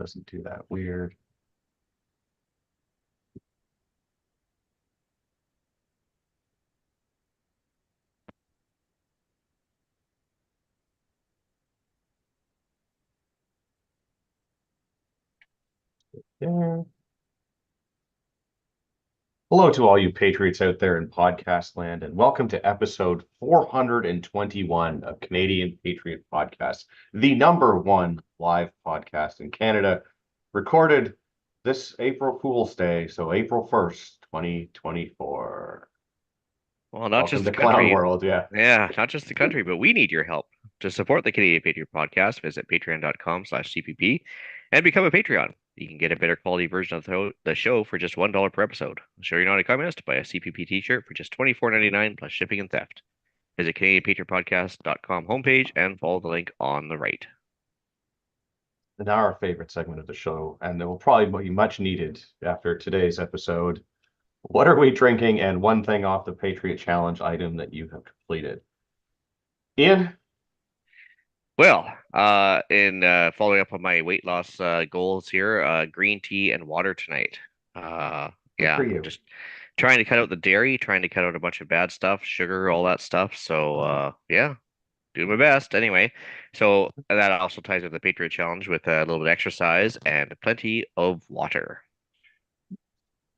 Doesn't do that. Weird. Yeah. Hello to all you patriots out there in podcast land, and welcome to episode 421 of Canadian Patriot Podcast, the number one live podcast in Canada, recorded this April Fool's Day, so April 1st, 2024. Well, not Welcome just to the Clown country. World, yeah. Yeah, not just the country, but we need your help. To support the Canadian Patriot Podcast, visit patreon.com/CPP and become a Patreon. You can get a better quality version of the show for just $1 per episode. Show you're not a communist, buy a CPP t-shirt for just $24.99 plus shipping and theft. Visit CanadianPatriotPodcast.com homepage and follow the link on the right. And now our favorite segment of the show, and it will probably be much needed after today's episode. What are we drinking? And one thing off the Patriot Challenge item that you have completed. Ian? Well, in following up on my weight loss goals here, green tea and water tonight. Good for Yeah, you. just trying to cut out the dairy, trying to cut out a bunch of bad stuff, sugar, all that stuff. So, yeah, doing my best anyway. So that also ties with the Patriot Challenge with a little bit of exercise and plenty of water.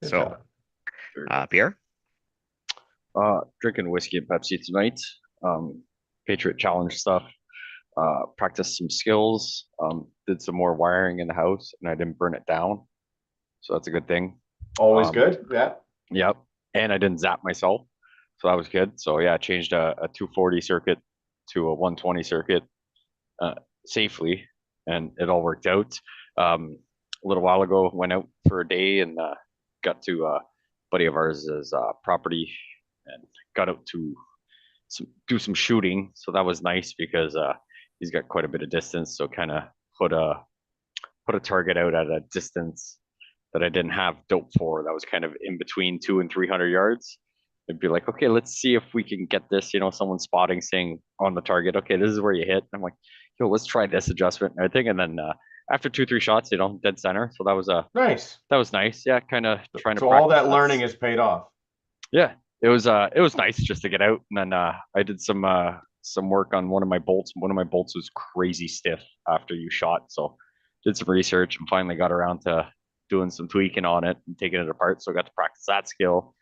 Good So, job. Pierre? Drinking whiskey and Pepsi tonight. Patriot Challenge stuff. Practiced some skills. Did some more wiring in the house, and I didn't burn it down, so that's a good thing. Always good. Yeah. Yep. And I didn't zap myself, so that was good. So yeah, I changed a 240 circuit to a 120 circuit uh, safely, and it all worked out. A little while ago, went out for a day and got to a buddy of ours' property and got out to do some shooting. So that was nice because he's got quite a bit of distance. So kind of put a put a target out at a distance that I didn't have dope for. That was kind of in between 200 and 300 yards. It'd be like, okay, let's see if we can get this. Someone spotting, saying on the target, okay, this is where you hit. I'm like, yo, let's try this adjustment and everything. And then after 2, 3 shots, dead center. So Nice. that was nice. Yeah, kind of trying to So all practice that learning has paid off. Yeah, it was nice just to get out. And then I did some work on one of my bolts. One of my bolts was crazy stiff after you shot, so did some research and finally got around to doing some tweaking on it and taking it apart. So I got to practice that skill.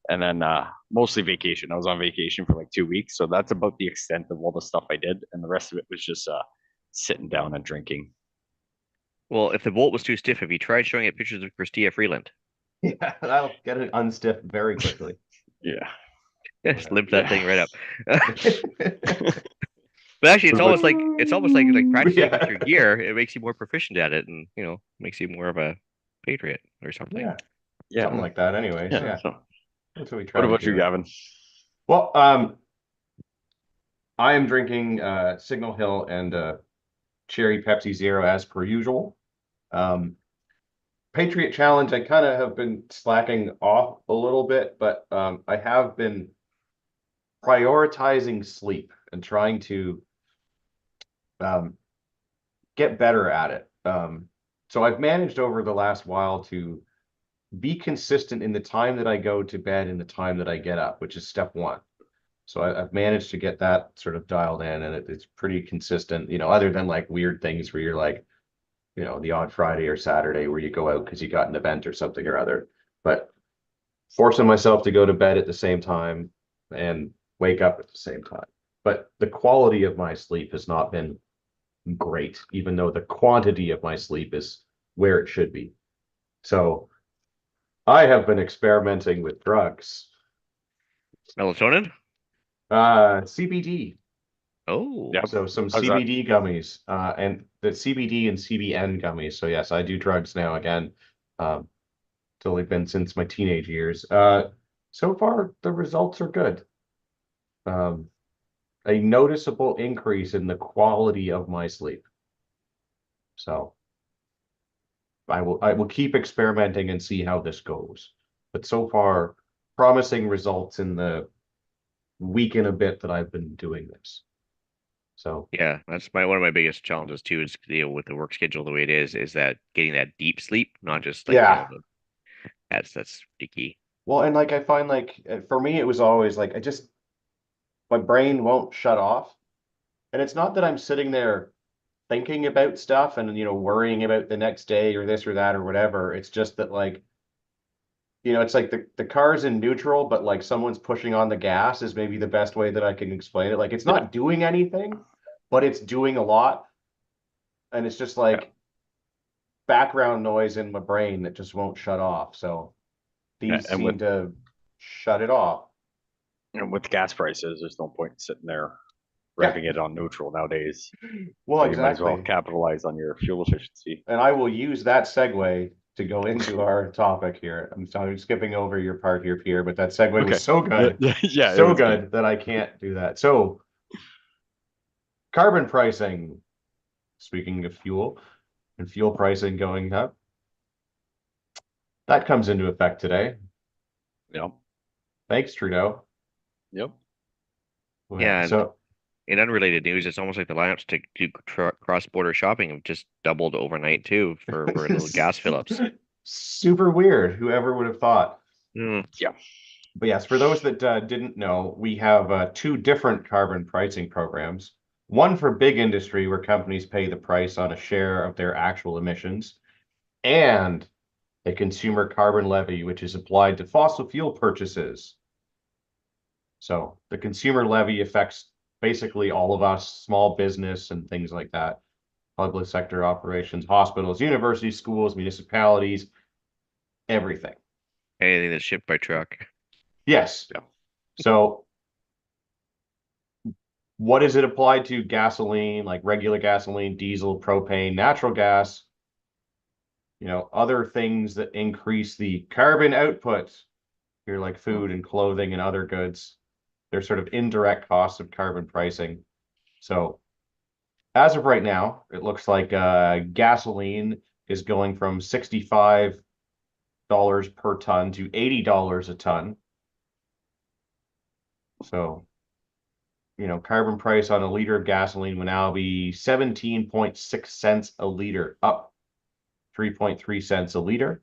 And then mostly vacation. I was on vacation for like 2 weeks, so that's about the extent of all the stuff I did. And the rest of it was just sitting down and drinking. Well, if the bolt was too stiff, have you tried showing it pictures of Christia Freeland? Yeah, that'll get it unstiff very quickly. Yeah. Just limp that Yeah. thing right up. But actually, it's almost like practicing with your gear. It makes you more proficient at it, and makes you more of a patriot or something. Yeah, Yeah. something like that. Anyways, Yeah. yeah, So, that's what we try what to about you, do. Gavin? Well, I am drinking Signal Hill and Cherry Pepsi Zero as per usual. Patriot Challenge, I kind of have been slacking off a little bit, but I have been prioritizing sleep and trying to get better at it. So I've managed over the last while to be consistent in the time that I go to bed and the time that I get up, which is step one. So I've managed to get that sort of dialed in, and it's pretty consistent, other than like weird things where you're like, the odd Friday or Saturday where you go out because you got an event or something or other. But forcing myself to go to bed at the same time and wake up at the same time. But the quality of my sleep has not been great, even though the quantity of my sleep is where it should be. So I have been experimenting with drugs. Melatonin? CBD. Oh, Yeah. So some How's that? CBD gummies, and the CBD and CBN gummies. So yes, I do drugs now again. It's only been since my teenage years. So far the results are good. Um, a noticeable increase in the quality of my sleep. So I will keep experimenting and see how this goes. But so far, promising results in the week and a bit that I've been doing this. So Yeah, that's one of my biggest challenges too, is with the work schedule the way it is that getting that deep sleep, not just like yeah. that's the key. Well, and like I find like for me, it was always like my brain won't shut off. And it's not that I'm sitting there thinking about stuff and worrying about the next day or this or that or whatever. It's just that like it's like the car's in neutral, but like someone's pushing on the gas is maybe the best way that I can explain it. Like it's Yeah. not doing anything, but it's doing a lot. And it's just Yeah. like background noise in my brain that just won't shut off. So Yeah. these seem to shut it off. And with gas prices, there's no point sitting there Yeah. revving it on neutral nowadays. Well, So you might as well exactly. capitalize on your fuel efficiency. And I will use that segue to go into our topic here. I'm sorry, skipping over your part here, Pierre, but that segue Okay. was so good, Yeah, it so was good that I can't do that. So carbon pricing, speaking of fuel and fuel pricing going up, that comes into effect today. Yep. Thanks, Trudeau. Yep. Yeah, and So in unrelated news, it's almost like the lineups to do cross-border shopping have just doubled overnight too for little gas fill-ups. super weird. Whoever would have thought. Mm. Yeah. But yes, for those that didn't know, we have two different carbon pricing programs. One for big industry, where companies pay the price on a share of their actual emissions, and a consumer carbon levy, which is applied to fossil fuel purchases. So the consumer levy affects basically all of us, small business and things like that, public sector operations, hospitals, universities, schools, municipalities, everything. Anything that's shipped by truck. Yes. Yeah. So what is it applied to? Gasoline, like regular gasoline, diesel, propane, natural gas, other things that increase the carbon output here, like food and clothing and other goods. They're sort of indirect costs of carbon pricing. So as of right now, it looks like gasoline is going from $65 per ton to $80 a ton. So, carbon price on a liter of gasoline will now be 17.6 cents a liter, up 3.3 cents a liter.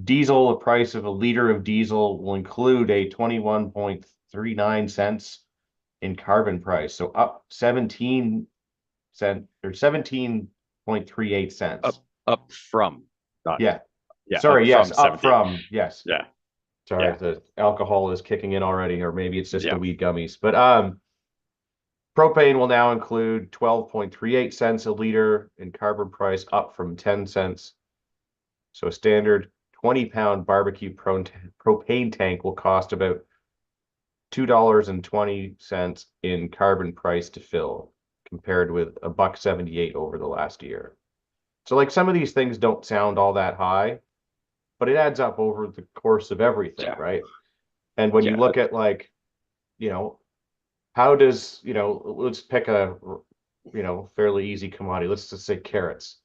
Diesel, the price of a liter of diesel will include a 21.39 cents in carbon price. So up 17.38 cents. Up from, not Yeah. yeah. Sorry, Up yes, from up 17. from, yes. Yeah. Sorry, Yeah. the alcohol is kicking in already, or maybe it's just the Yeah. weed gummies. But propane will now include 12.38 cents a liter in carbon price, up from 10 cents. So a standard 20-pound barbecue propane tank will cost about $2.20 in carbon price to fill, compared with $1.78 over the last year. So like some of these things don't sound all that high, but it adds up over the course of everything, Yeah. right? And when you Yeah. look at like, how does, let's pick a, fairly easy commodity. Let's just say carrots,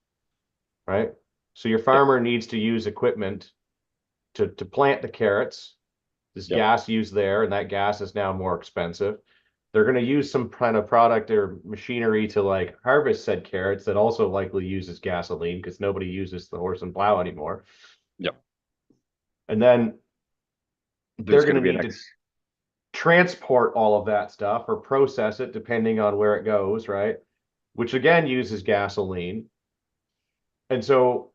right? So your farmer needs to use equipment to plant the carrots. There's Yep. gas used there, and that gas is now more expensive. They're going to use some kind of product or machinery to like harvest said carrots that also likely uses gasoline, because nobody uses the horse and plow anymore. Yep. And then There's they're going to be an need to transport all of that stuff or process it depending on where it goes, right? Which again uses gasoline. And so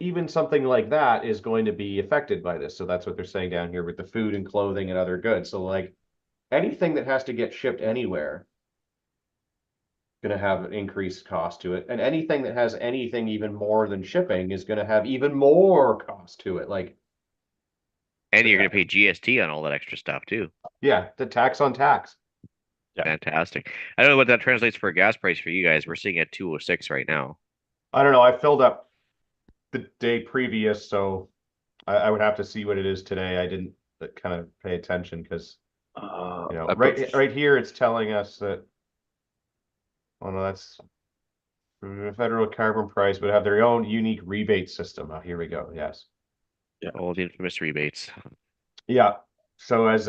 even something like that is going to be affected by this. So that's what they're saying down here with the food and clothing and other goods. So like anything that has to get shipped anywhere going to have an increased cost to it. And anything that has anything even more than shipping is going to have even more cost to it. Like, And you're going to pay GST on all that extra stuff too. yeah, the tax on tax. Yeah. Fantastic. I don't know what that translates for a gas price for you guys. We're sitting at 206 right now. I don't know. I filled up the day previous, so I would have to see what it is today. I didn't kind of pay attention because right here it's telling us that, oh no, that's the federal carbon price would have their own unique rebate system. Oh, here we go. Yes. All the infamous rebates. Yeah. So as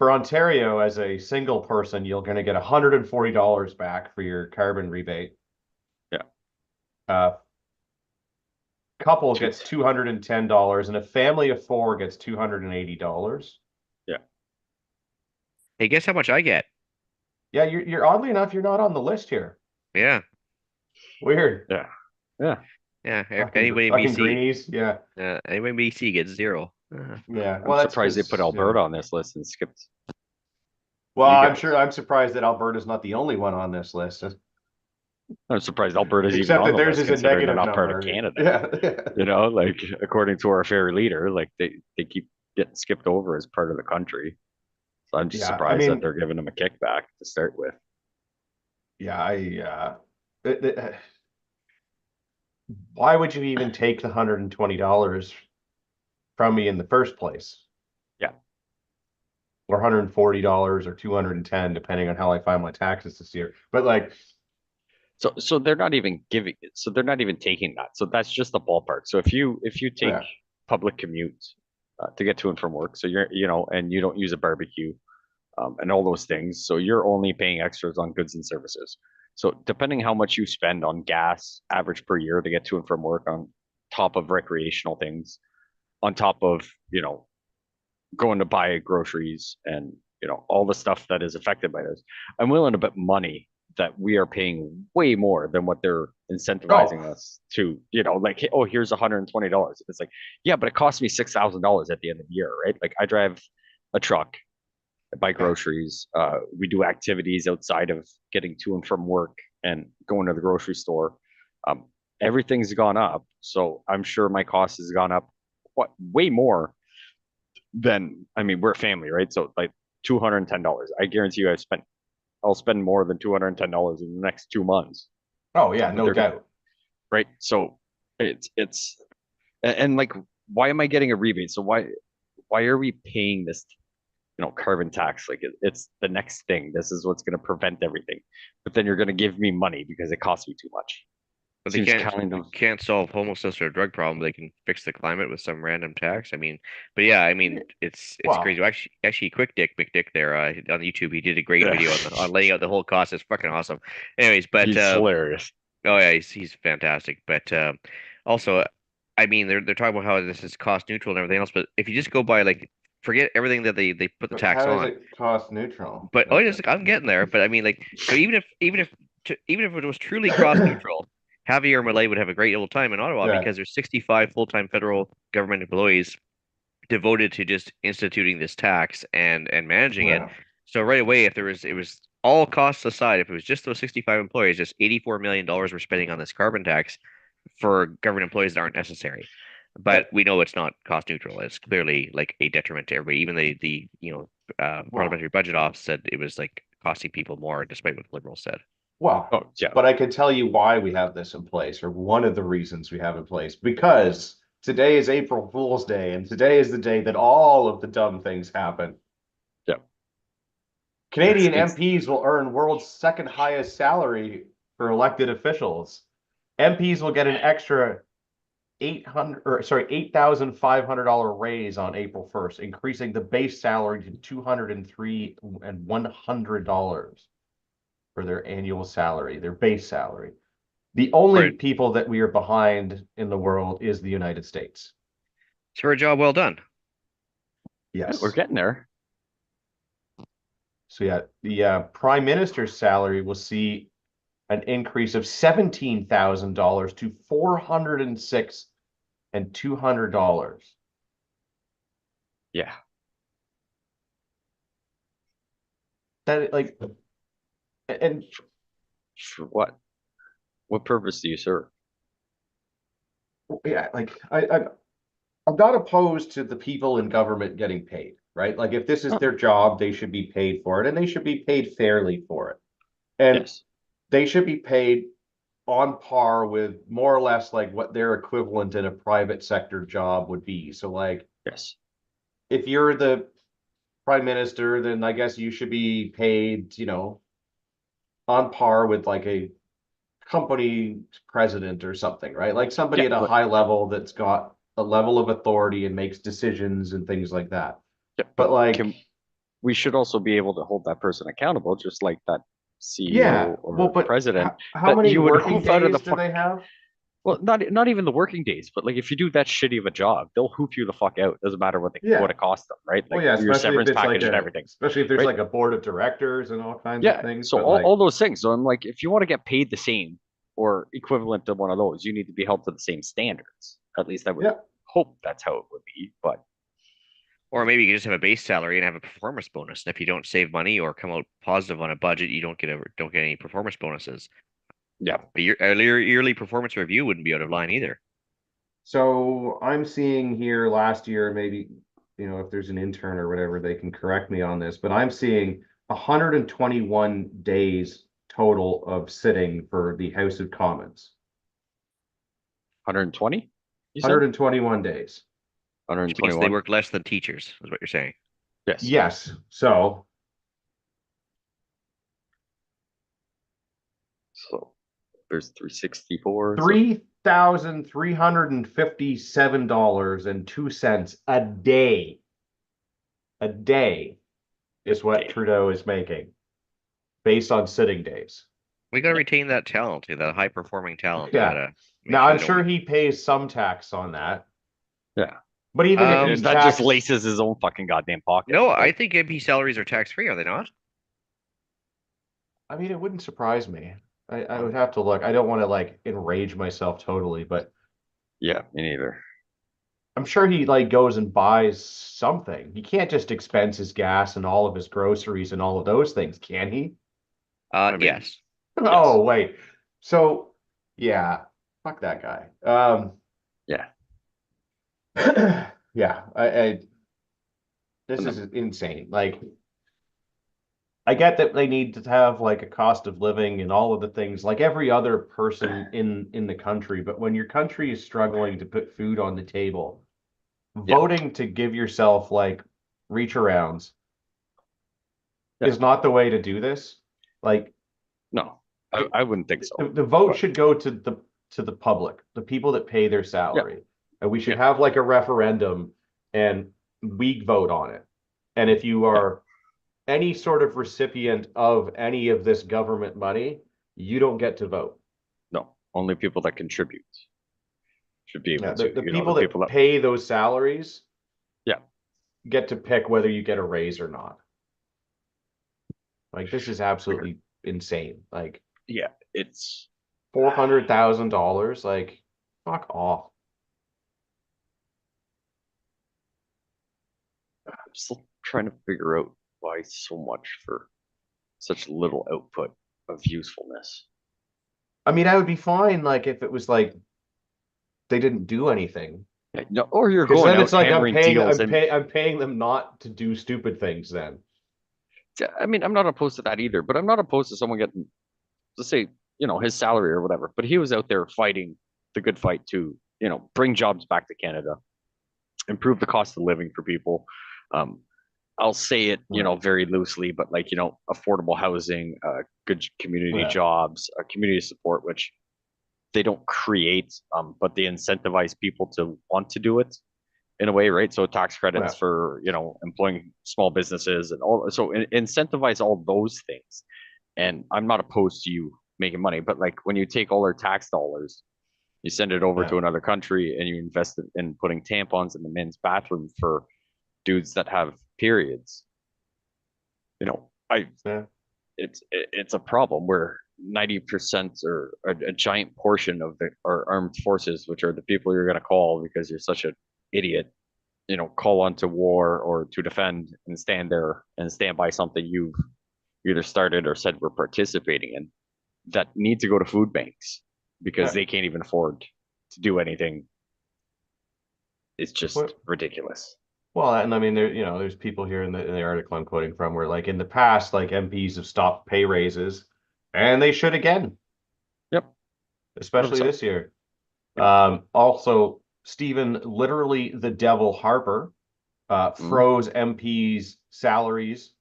for Ontario, as a single person, you're going to get $140 back for your carbon rebate. Yeah. Couple gets $210, and a family of four gets $280. Yeah. Hey, guess how much I get? Yeah, you're oddly enough, you're not on the list here. Yeah. Weird. Yeah. Yeah. Yeah. Fucking, Anybody in fucking BC. greenies. Yeah. Anybody in BC gets 0. Yeah. I'm Well, that's surprised they put 'cause, Alberta on this list and skipped well, you I'm guys. sure I'm surprised that Alberta's not the only one on this list. I'm surprised Alberta's even Except on that the theirs list, is a considering they're negative not part of number. Canada. Yeah. You know, like according to our fair leader, like they keep getting skipped over as part of the country. So I'm just Yeah. I surprised that mean, they're giving them a kickback to start with. yeah, why would you even take the $120 from me in the first place? Yeah. Or $140 or 210, depending on how I file my taxes this year. But like, So they're not even giving it. So they're not even taking that. So that's just the ballpark. So if you take Yeah. public commute to get to and from work, so and you don't use a barbecue, and all those things, so you're only paying extras on goods and services. So depending how much you spend on gas, average per year to get to and from work, on top of recreational things, on top of going to buy groceries and all the stuff that is affected by this, I'm willing to bet money that we are paying way more than what they're incentivizing us to, like, oh, here's $120. It's like, yeah, but it costs me $6,000 at the end of the year, right? Like I drive a truck, I buy groceries, we do activities outside of getting to and from work and going to the grocery store. Um, Everything's gone up. So I'm sure my cost has gone up way more than, I mean, we're a family, right? So like $210. I guarantee you I'll spend more than $210 in the next 2 months. oh yeah, But no doubt. right. So it's and like, why am I getting a rebate? So why are we paying this carbon tax? Like it's the next thing. This is what's going to prevent everything. But then you're going to give me money because it costs me too much. But Seems kind of can't solve homelessness or a drug problem. They can fix the climate with some random tax. I mean, but yeah, I mean, it's Wow. crazy. Actually, Quick Dick McDick there on YouTube, he did a great video on laying out the whole cost. It's fucking awesome. Anyways, but he's hilarious. oh yeah, he's fantastic. But also, I mean, they're talking about how this is cost neutral and everything else. But if you just go by like, forget everything that they put the But tax how is on. it cost neutral? But oh, I'm getting there. But I mean, like, so even if it was truly cost neutral, Javier Milei would have a great little time in Ottawa Yeah. because there's 65 full-time federal government employees devoted to just instituting this tax and managing it. Yeah. So right away, if it was all costs aside, if it was just those 65 employees, just $84 million we're spending on this carbon tax for government employees that aren't necessary. But we know it's not cost neutral. It's clearly like a detriment to everybody. Even the parliamentary budget office said it was like costing people more, despite what the liberals said. Well, Oh yeah. but I can tell you why we have this in place, or one of the reasons we have in place, because today is April Fool's Day, and today is the day that all of the dumb things happen. Yeah. Canadian It's- MPs will earn world's second highest salary for elected officials. MPs will get an extra $8,500 raise on April 1st, increasing the base salary to $203 and $100 for their annual salary, their base salary. The only Right. people that we are behind in the world is the United States. It's for a job well done. Yes. We're getting there. So yeah, the prime minister's salary will see an increase of $17,000 to $406 and $200. Yeah. That like, and For what? What purpose do you serve? yeah, like I'm not opposed to the people in government getting paid, right? Like if this is their job, they should be paid for it, and they should be paid fairly for it. And Yes. they should be paid on par with more or less like what their equivalent in a private sector job would be. So like Yes. if you're the prime minister, then I guess you should be paid, on par with like a company president or something, right? Like somebody Yeah, at a but- high level that's got a level of authority and makes decisions and things like that. Yeah, But like, can we should also be able to hold that person accountable, just like that Yeah, CEO well, or but president, how that many you would working hoof out of the days do fuck. they have? Well, not even the working days, but like if you do that shitty of a job, they'll hoof you the fuck out. Doesn't matter what Yeah. it costs them, right? Well, Like yeah, your especially if severance it's like package and everything, especially if there's right? like a board of directors and all kinds of Yeah. things, So but like, all those things. So I'm like, if you want to get paid the same or equivalent to one of those, you need to be held to the same standards. At least I would yeah, hope that's how it would be. But Or maybe you just have a base salary and have a performance bonus. And if you don't save money or come out positive on a budget, you don't get any performance bonuses. yeah, A yearly performance review wouldn't be out of line either. so I'm seeing here last year, maybe, if there's an intern or whatever, they can correct me on this, but I'm seeing 121 days total of sitting for the House of Commons. 120, you said 121 days. Which means they 121. work less than teachers, is what you're saying. Yes. Yes. So So there's 364. So $3,357.02 a day. A day is what day. Trudeau is making based on sitting days. We gotta retain that talent, that high performing talent. Yeah. We gotta make Now sure I'm they sure don't. he pays some tax on that, Yeah. but even if he's That just taxed, laces his own fucking goddamn pocket. No, But I think MP salaries are tax free, are they not? I mean, it wouldn't surprise me. I would have to look. I don't want to like enrage myself totally, but yeah, me neither. I'm sure he like goes and buys something. He can't just expense his gas and all of his groceries and all of those things, can he? I mean, Yes. Oh, wait. So, yeah, fuck that guy. Yeah. Yeah, this No. is insane. Like, I get that they need to have like a cost of living and all of the things like every other person in the country, but when your country is struggling to put food on the table, Yeah. voting to give yourself like reach arounds Yeah. is not the way to do this. Like, No, I wouldn't think so. the vote But should go to the public, the people that pay their salary. And we should Yeah. have like a referendum and we vote on it. And if you are any sort of recipient of any of this government money, you don't get to vote. no, only people that contribute should be Yeah, able the, to. the You know, people the that people that. pay those salaries Yeah. get to pick whether you get a raise or not. Like this is absolutely insane. Like Yeah, it's $400,000, like fuck off. I'm still trying to figure out why so much for such little output of usefulness. I mean, I would be fine like if it was like they didn't do anything. Yeah, no, or you're Because going then out it's like hammering deals and I'm paying them not to do stupid things then. I mean, I'm not opposed to that either, but I'm not opposed to someone getting, let's say, his salary or whatever. But he was out there fighting the good fight to, bring jobs back to Canada, improve the cost of living for people. Um, I'll say it, very loosely, but like, affordable housing, good community Yeah. jobs, community support, which they don't create, but they incentivize people to want to do it in a way, right? So tax credits Yeah. for, employing small businesses and all. So incentivize all those things. And I'm not opposed to you making money, but like when you take all our tax dollars, you send it over Yeah. to another country and you invest in putting tampons in the men's bathroom for dudes that have periods. Yeah. It's a problem where 90% or a giant portion of our armed forces, which are the people you're going to call because you're such an idiot, call on to war or to defend and stand there and stand by something you've either started or said we're participating in, that need to go to food banks because Yeah. they can't even afford to do anything. It's just What- ridiculous. Well, and I mean, there's people here in the article I'm quoting from where, like, in the past, like MPs have stopped pay raises, and they should again, Yep. especially 100%. this year. Also, Stephen, literally the devil Harper, froze MPs' salaries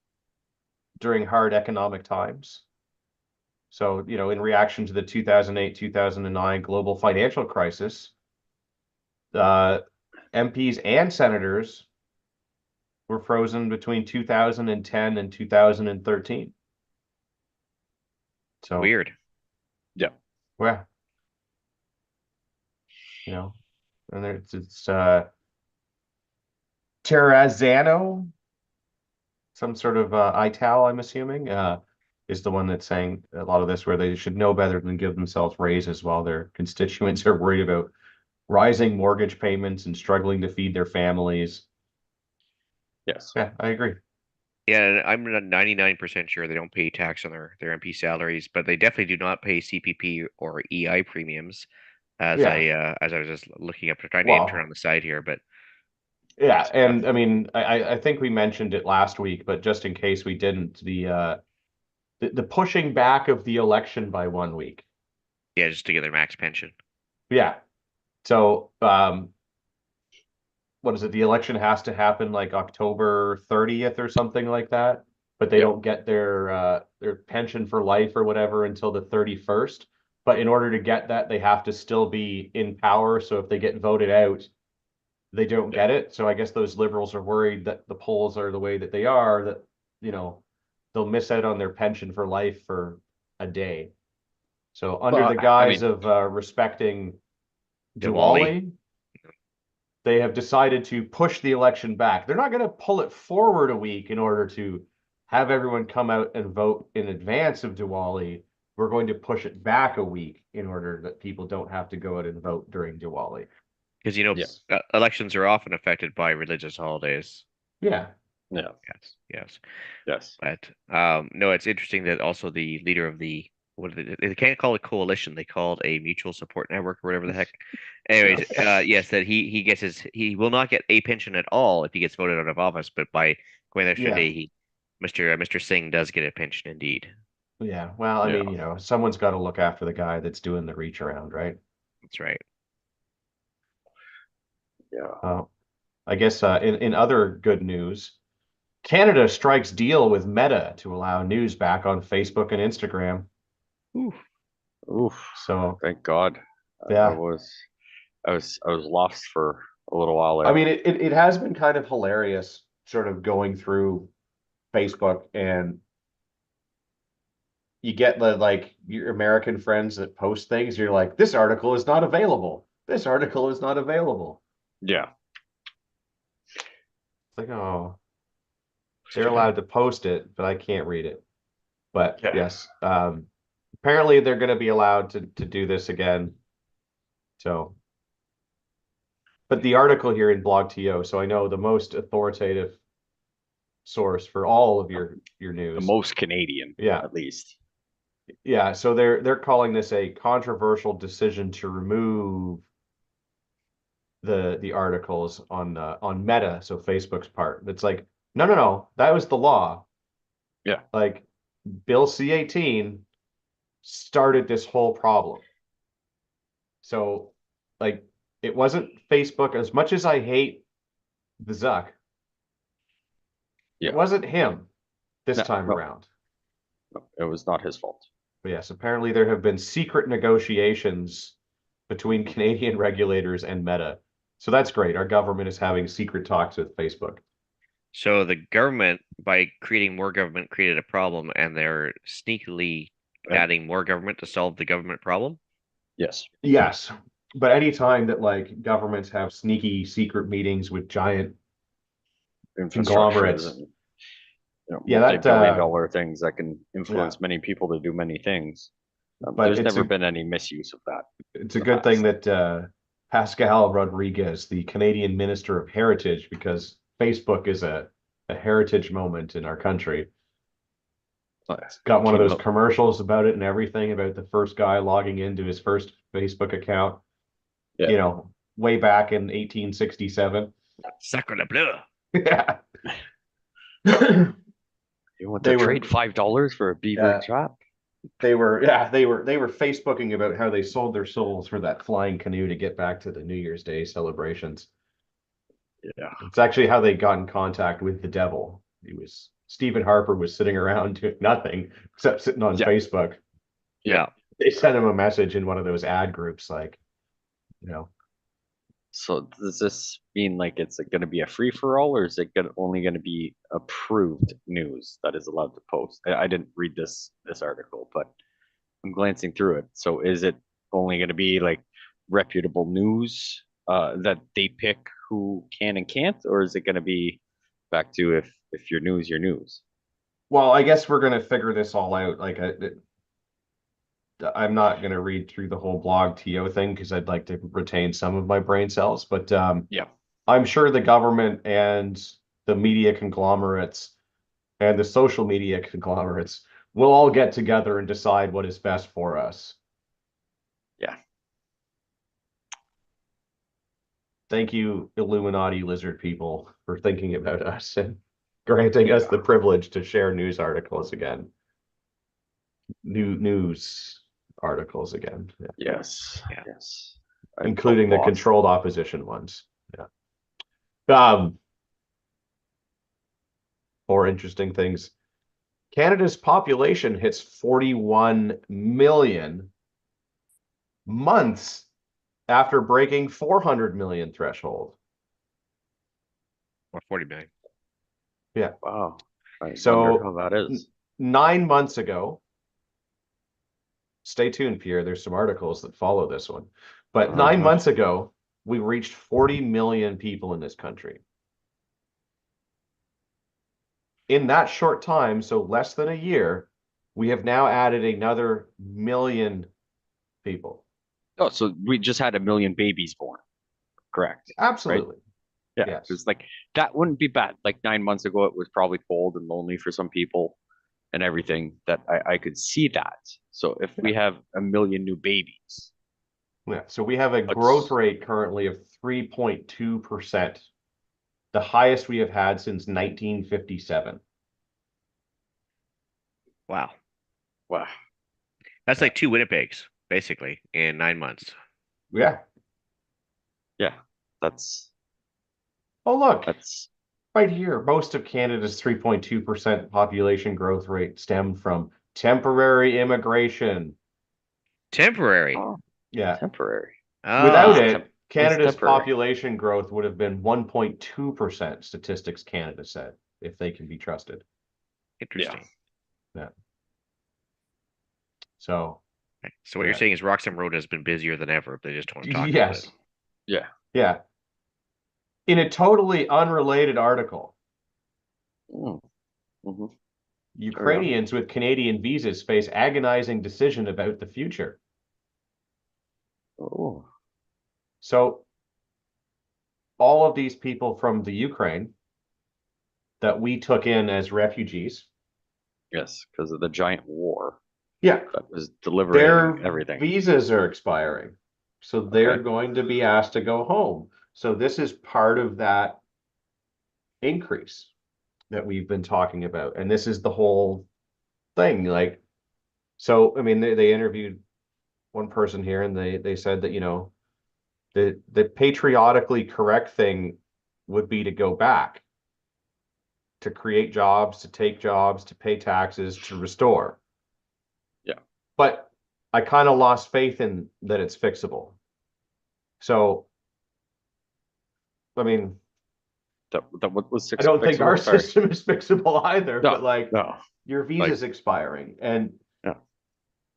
during hard economic times. So, in reaction to the 2008, 2009 global financial crisis, MPs and senators were frozen between 2010 and 2013. So Weird. yeah, you know, and it's Terrazzano, some sort of ITAL, I'm assuming, is the one that's saying a lot of this, where they should know better than give themselves raises while their constituents are worried about rising mortgage payments and struggling to feed their families. Yes. Yeah, I agree. Yeah, and I'm 99% sure they don't pay tax on their MP salaries, but they definitely do not pay CPP or EI premiums. As I was just looking up, trying to intern Well, on the side here, but yeah, it's and I mean, I think we mentioned it last week, but just in case we didn't, the pushing back of the election by 1 week. yeah, just to get their max pension. Yeah. So, what is it? The election has to happen like October 30th or something like that, but they Yep. don't get their pension for life or whatever until the 31st. But in order to get that, they have to still be in power. So if they get voted out, they don't get it. So I guess those liberals are worried that the polls are the way that they are, that, you know, they'll miss out on their pension for life for a day. So under Well, the I guise mean, of respecting Diwali. Diwali, they have decided to push the election back. They're not going to pull it forward a week in order to have everyone come out and vote in advance of Diwali. We're going to push it back a week in order that people don't have to go out and vote during Diwali. Because yeah, elections are often affected by religious holidays. Yeah. yeah, Yes. yes. But no, it's interesting that also the leader of the what they can't call it coalition, they called a mutual support network or whatever the heck. Anyways, yes, that he will not get a pension at all if he gets voted out of office, but by going the extra Yeah. day, Mr. Singh does get a pension indeed. Yeah. Well, I Yeah. mean, someone's got to look after the guy that's doing the reach around, right? That's right. Yeah. I guess in other good news, Canada strikes deal with Meta to allow news back on Facebook and Instagram. Oof. So Thank God. I yeah, was lost for a little while I there. mean, it has been kind of hilarious, sort of going through Facebook, and you get the like your American friends that post things. You're like, this article is not available. This article is not available. Yeah. It's like, oh, they're allowed to post it, but I can't read it. But Yeah. yes, apparently they're going to be allowed to do this again. So, but the article here in BlogTO, so I know the most authoritative source for all of your The news. most Canadian, Yeah. at least. Yeah, so they're calling this a controversial decision to remove the articles on Meta, so Facebook's part. It's like, no, that was the law. Yeah. Like Bill C-18 started this whole problem. So like it wasn't Facebook, as much as I hate the Zuck, Yeah. it wasn't him this No, time no. around. No, it was not his fault. But yes, apparently there have been secret negotiations between Canadian regulators and Meta. So that's great. Our government is having secret talks with Facebook. So the government, by creating more government, created a problem, and they're sneakily Yeah. adding more government to solve the government problem. Yes. Yes. But anytime that like governments have sneaky secret meetings with giant conglomerates. And, Yeah, that, multi-billion-dollar things that can influence many people to do many things. But There's it's never a- been any misuse of that. it's a the good past. thing that Pascal Rodriguez, the Canadian Minister of Heritage, because Facebook is a heritage moment in our country. It's got one of those commercials about it and everything, about the first guy logging into his first Facebook account, Yeah. way back in 1867. Sacre bleu. Yeah. You want They to were- trade $5 for a beaver Yeah. trap? They were Facebooking about how they sold their souls for that flying canoe to get back to the New Year's Day celebrations. Yeah. It's actually how they got in contact with the devil. Stephen Harper was sitting around doing nothing except sitting on Yeah. Facebook. Yeah. They sent him a message in one of those ad groups, like, So does this mean like it's going to be a free for all, or is it only going to be approved news that is allowed to post? I didn't read this article, but I'm glancing through it. So is it only going to be like reputable news that they pick who can and can't, or is it going to be back to if your news, your news? Well, I guess we're gonna figure this all out. I'm not gonna read through the whole blog TO thing because I'd like to retain some of my brain cells, but Yeah. I'm sure the government and the media conglomerates and the social media conglomerates will all get together and decide what is best for us. Yeah. Thank you, Illuminati lizard people, for thinking about us and granting us the privilege to share news articles again. News articles again. Yeah. Yes. Yeah. Yes. Including the lost. controlled opposition ones. Yeah. More interesting things. Canada's population hits 41 million months after breaking 400 million threshold. Or 40 million. Yeah. Wow. I So, wonder how that is. 9 months ago, stay tuned, Pierre. There's some articles that follow this one. But 9 months ago, we reached 40 million people in this country. In that short time, so less than a year, we have now added another million people. Oh, so we just had 1 million babies born. Correct. Absolutely. Yeah. Yes. Because like that wouldn't be bad. Like 9 months ago, it was probably cold and lonely for some people and everything that I could see that. So if we have 1 million new babies. Yeah. So we have a growth rate currently of 3.2%, the highest we have had since 1957. Wow. Wow. That's like 2 Winnipegs, basically, in 9 months. Yeah. Yeah. That's Oh, look, that's right here. Most of Canada's 3.2% population growth rate stemmed from temporary immigration. Temporary. Yeah. temporary. Without Ah, it, Canada's temporary? population growth would have been 1.2%, Statistics Canada said, if they can be trusted. interesting. Yeah. So, Okay. So what you're Yeah. saying is Roxham Road has been busier than ever. They just don't talk about yes. it. Yeah. Yeah. In a totally unrelated article, Mm-hmm. Ukrainians with Canadian visas face agonizing decision about the future. Oh. So, all of these people from the Ukraine that we took in as refugees, Yes, because of the giant war yeah, that was their delivering everything. visas are expiring. So they're Okay. going to be asked to go home. So this is part of that increase that we've been talking about. And this is the whole thing. Like, so, I mean, they interviewed one person here and they said that, the patriotically correct thing would be to go back, to create jobs, to take jobs, to pay taxes, to restore. Yeah. But I kind of lost faith in that it's fixable. So, I mean, That what was I don't think our fixable? Sorry. system is fixable either, No, but like no. your visa's expiring. And Yeah.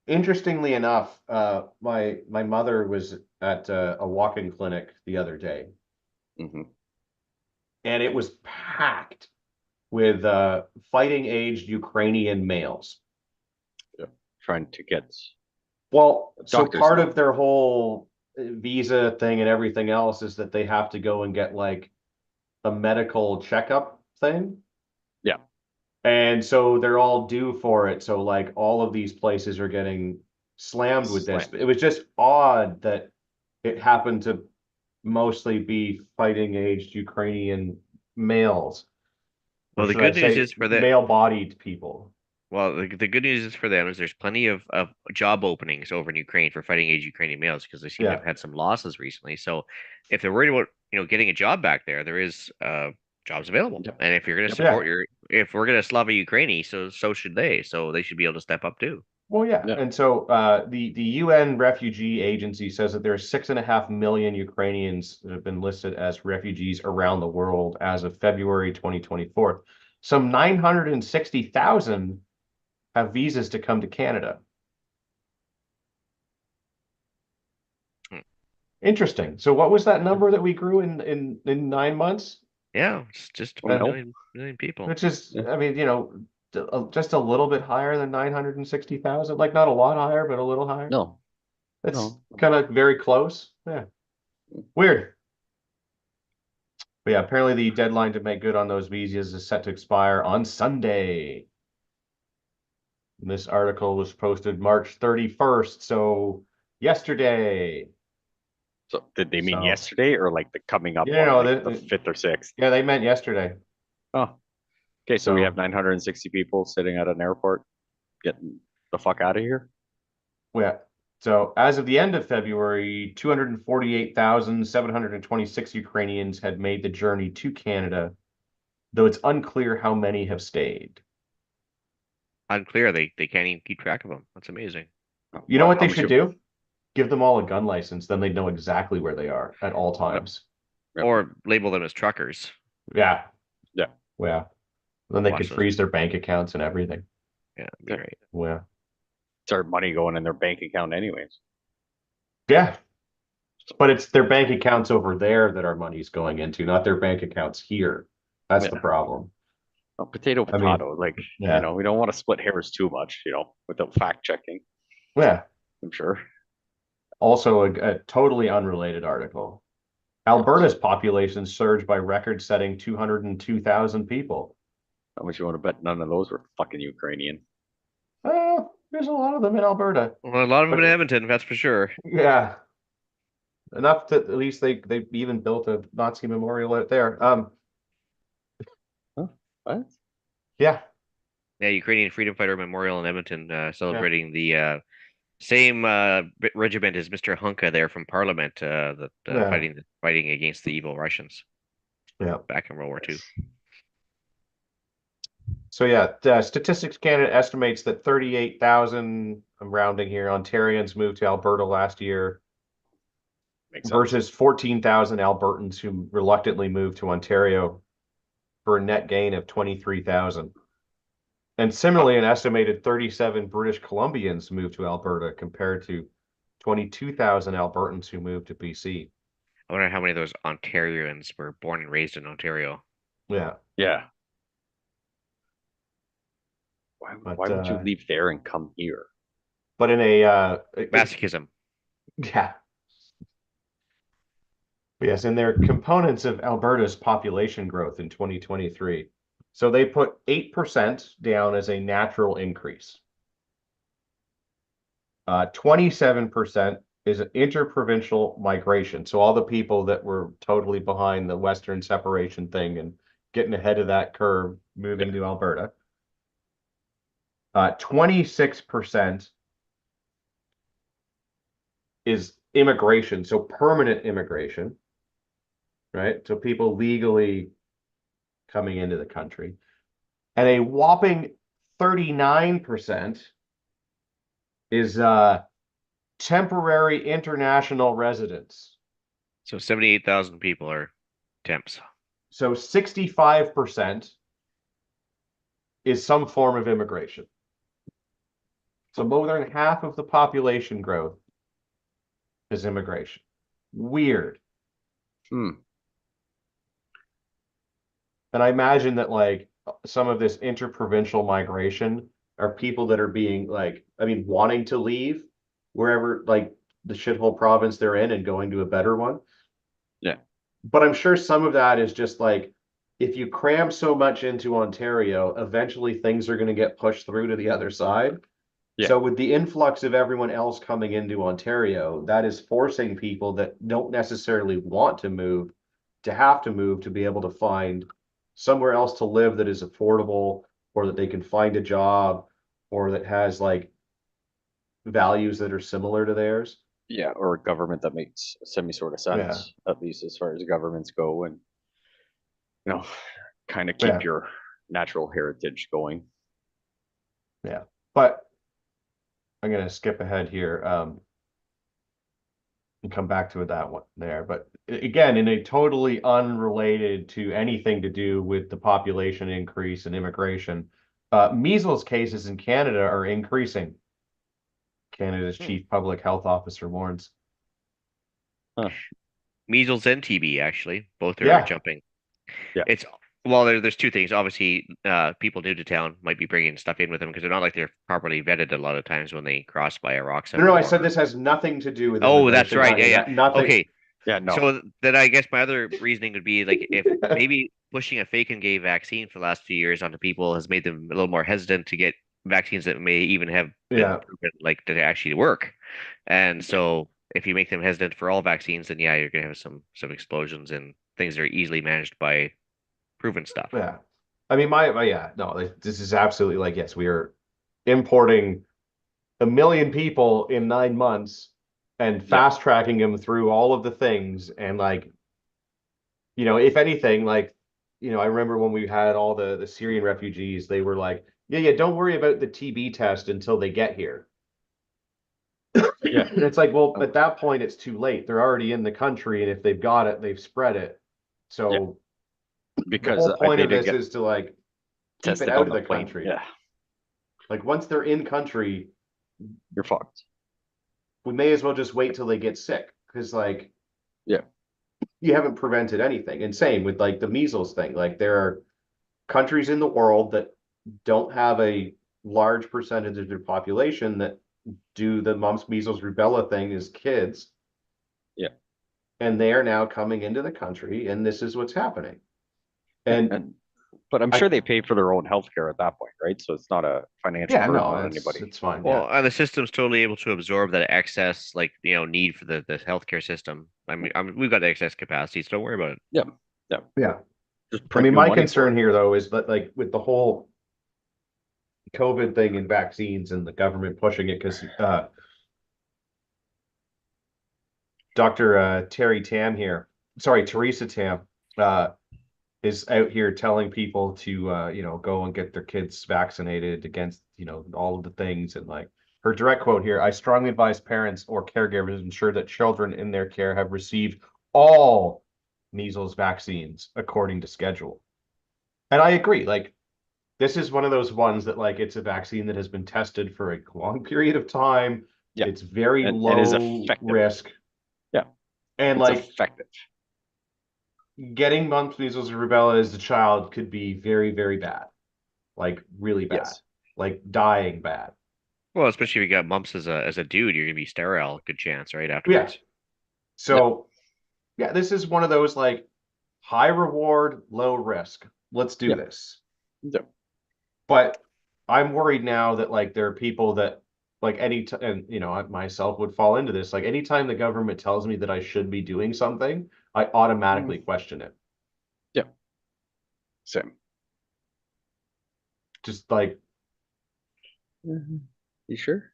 interestingly enough, my mother was at a walk-in clinic the other day, Mm-hmm. and it was packed with fighting aged Ukrainian males. Trying to get Well, so doctors part now. of their whole visa thing and everything else is that they have to go and get like a medical checkup thing. Yeah. And so they're all due for it. So like all of these places are getting slammed with this. Slammed. It was just odd that it happened to mostly be fighting aged Ukrainian males. Well, Or the should I good news say is for the male-bodied people? well, the good news is for them is there's plenty of job openings over in Ukraine for fighting age Ukrainian males because they seem to Yeah. have had some losses recently. So if they're worried about getting a job back there, there is jobs available. Yep. And if you're going to Yep. support if we're going to Slava Ukraini, so should they. So they should be able to step up too. Well, yeah. Yeah. And so the UN Refugee Agency says that there are 6.5 million Ukrainians that have been listed as refugees around the world as of February 2024. Some 960,000 have visas to come to Canada. Hmm. Interesting. So what was that number that we grew in 9 months? Yeah, it's just Oh, about a no. million people. Which is, Yeah. I mean, just a little bit higher than 960,000. Like not a lot higher, but a little higher. No, It's no. kind of very close. Yeah. Weird. But yeah, apparently the deadline to make good on those visas is set to expire on Sunday. And this article was posted March 31st, so yesterday. So did they mean So, yesterday or like the coming up you one, know, like the 5th or 6th? yeah, they meant yesterday. Oh, okay. So we So, have 960 people sitting at an airport getting the fuck out of here. yeah. So as of the end of February, 248,726 Ukrainians had made the journey to Canada, though it's unclear how many have stayed. Unclear. They can't even keep track of them. That's amazing. You know what How they much should do? Give them all a gun license, then they'd know exactly where they are at all times. Yep. Or label them as truckers. Yeah. Yeah. Yeah. Then they Watch could those. freeze their bank accounts and everything. Yeah, that'd be great. Yeah. It's our money going in their bank account anyways. Yeah. But it's their bank accounts over there that our money's going into, not their bank accounts here. That's the Yeah. problem. Well, potato, I mean, potato. Like, yeah. we don't want to split hairs too much, without fact checking, Yeah. I'm sure. Also, a totally unrelated article. Alberta's population surged by record-setting 202,000 people. How much you want to bet none of those were fucking Ukrainian? There's a lot of them in Alberta. Well, a lot of them But in Edmonton, that's for sure. yeah, enough that at least they even built a Nazi memorial out there. Huh? What? Yeah, Yeah, Ukrainian Freedom Fighter Memorial in Edmonton, celebrating the same regiment as Mr. Hunka there from Parliament, that Yeah. fighting against the evil Russians yeah. back in World War II. So yeah, Statistics Canada estimates that 38,000, I'm rounding here, Ontarians moved to Alberta last year Makes sense. versus 14,000 Albertans who reluctantly moved to Ontario for a net gain of 23,000. And similarly, an estimated 37 British Columbians moved to Alberta compared to 22,000 Albertans who moved to BC. I wonder how many of those Ontarians were born and raised in Ontario. Yeah. Yeah. But, Why would you leave there and come here? But in a Masochism. yeah. Yes, and they're components of Alberta's population growth in 2023. So they put 8% down as a natural increase. 27% is an interprovincial migration. So all the people that were totally behind the Western separation thing and getting ahead of that curve, moving to Alberta. 26% is immigration, so permanent immigration, right? So people legally coming into the country. And a whopping 39% is temporary international residents. So 78,000 people are temps. So 65% is some form of immigration. So more than half of the population growth is immigration. Weird. And I imagine that like some of this interprovincial migration are people that are being like, I mean, wanting to leave wherever like the shithole province they're in and going to a better one. Yeah. But I'm sure some of that is just like, if you cram so much into Ontario, eventually things are going to get pushed through to the other side. Yeah. So with the influx of everyone else coming into Ontario, that is forcing people that don't necessarily want to move to have to move to be able to find somewhere else to live that is affordable, or that they can find a job, or that has like values that are similar to theirs. Yeah, or a government that makes semi sort of sense, at least as far as governments go, and kind of keep your natural heritage going. Yeah. But I'm gonna skip ahead here. And come back to that one there. But again, in a totally unrelated to anything to do with the population increase and immigration, measles cases in Canada are increasing. Canada's chief public health officer warns. Measles and TB actually both are Yeah. jumping. Yeah. It's there's two things. Obviously, people new to town might be bringing stuff in with them because they're not like they're properly vetted a lot of times when they cross by a rock. No, I said this has nothing to do with Oh, that's immigration, right. honey. Yeah. Nothing. Okay. Yeah, no. So then I guess my other reasoning would be like if maybe pushing a fake and gay vaccine for the last few years onto people has made them a little more hesitant to get vaccines that may even have been Yeah. proven like to actually work. And so if you make them hesitant for all vaccines, then yeah, you're gonna have some explosions and things that are easily managed by proven stuff. Yeah. I mean, this is absolutely like, yes, we are importing 1 million people in 9 months and fast tracking them through all of the things. And like, if anything, like, I remember when we had all the Syrian refugees, they were like, yeah, don't worry about the TB test until they get here. Yeah. And it's like, well, at that point, it's too late. They're already in the country, and if they've got it, they've spread it. So the Because whole point they of this didn't get is to like keep tested it out on of the the plane. country. Yeah, Like once they're in country, you're fucked. we may as well just wait till they get sick because like Yeah. you haven't prevented anything. And same with like the measles thing. Like there are countries in the world that don't have a large percentage of their population that do the mumps, measles, rubella thing as kids. Yeah. And they are now coming into the country, and this is what's happening. And But I'm sure they pay for their own healthcare at that point, right? So it's not a financial burden on anybody. it's fine. Well, and the system's totally able to absorb that excess, like need for the healthcare system. I mean, we've got excess capacity, so don't worry about it. Yeah. Just I print mean, new my money for concern it. here though is that like with the whole COVID thing and vaccines and the government pushing it, because Dr. Terry Tam here, sorry, Teresa Tam, is out here telling people to go and get their kids vaccinated against all of the things. And like her direct quote here: "I strongly advise parents or caregivers to ensure that children in their care have received all measles vaccines according to schedule." And I agree. Like this is one of those ones that like it's a vaccine that has been tested for a long period of time. Yeah. It's very And low it is effective. risk. Yeah. And It's like effective. getting mumps, measles, or rubella as a child could be very, very bad. Like really bad. Yes. Like dying bad. Well, especially if you got mumps as a dude, you're gonna be sterile. Good chance, right? Afterwards. So yeah, this is one of those like high reward, low risk. Let's do this. Yep. But I'm worried now that like there are people that like and I myself would fall into this. Like anytime the government tells me that I should be doing something, I automatically question it. Same. Just like, You sure?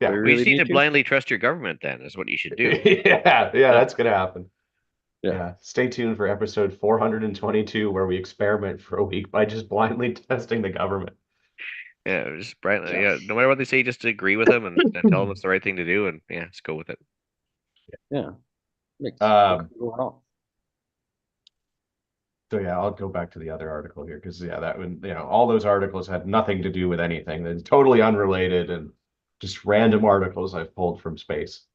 yeah. Do we We really just need need to to? blindly trust your government. Then is what you should do. yeah, that's gonna happen. Yeah. Yeah. Stay tuned for episode 422, where we experiment for a week by just blindly testing the government. Yeah, just blindly. Yeah, no matter what they say, just agree with them and tell them it's the right thing to do, and yeah, just go with it. Yeah. Makes Um, go wrong. So yeah, I'll go back to the other article here because yeah, that one, all those articles had nothing to do with anything. It's totally unrelated and just random articles I've pulled from space.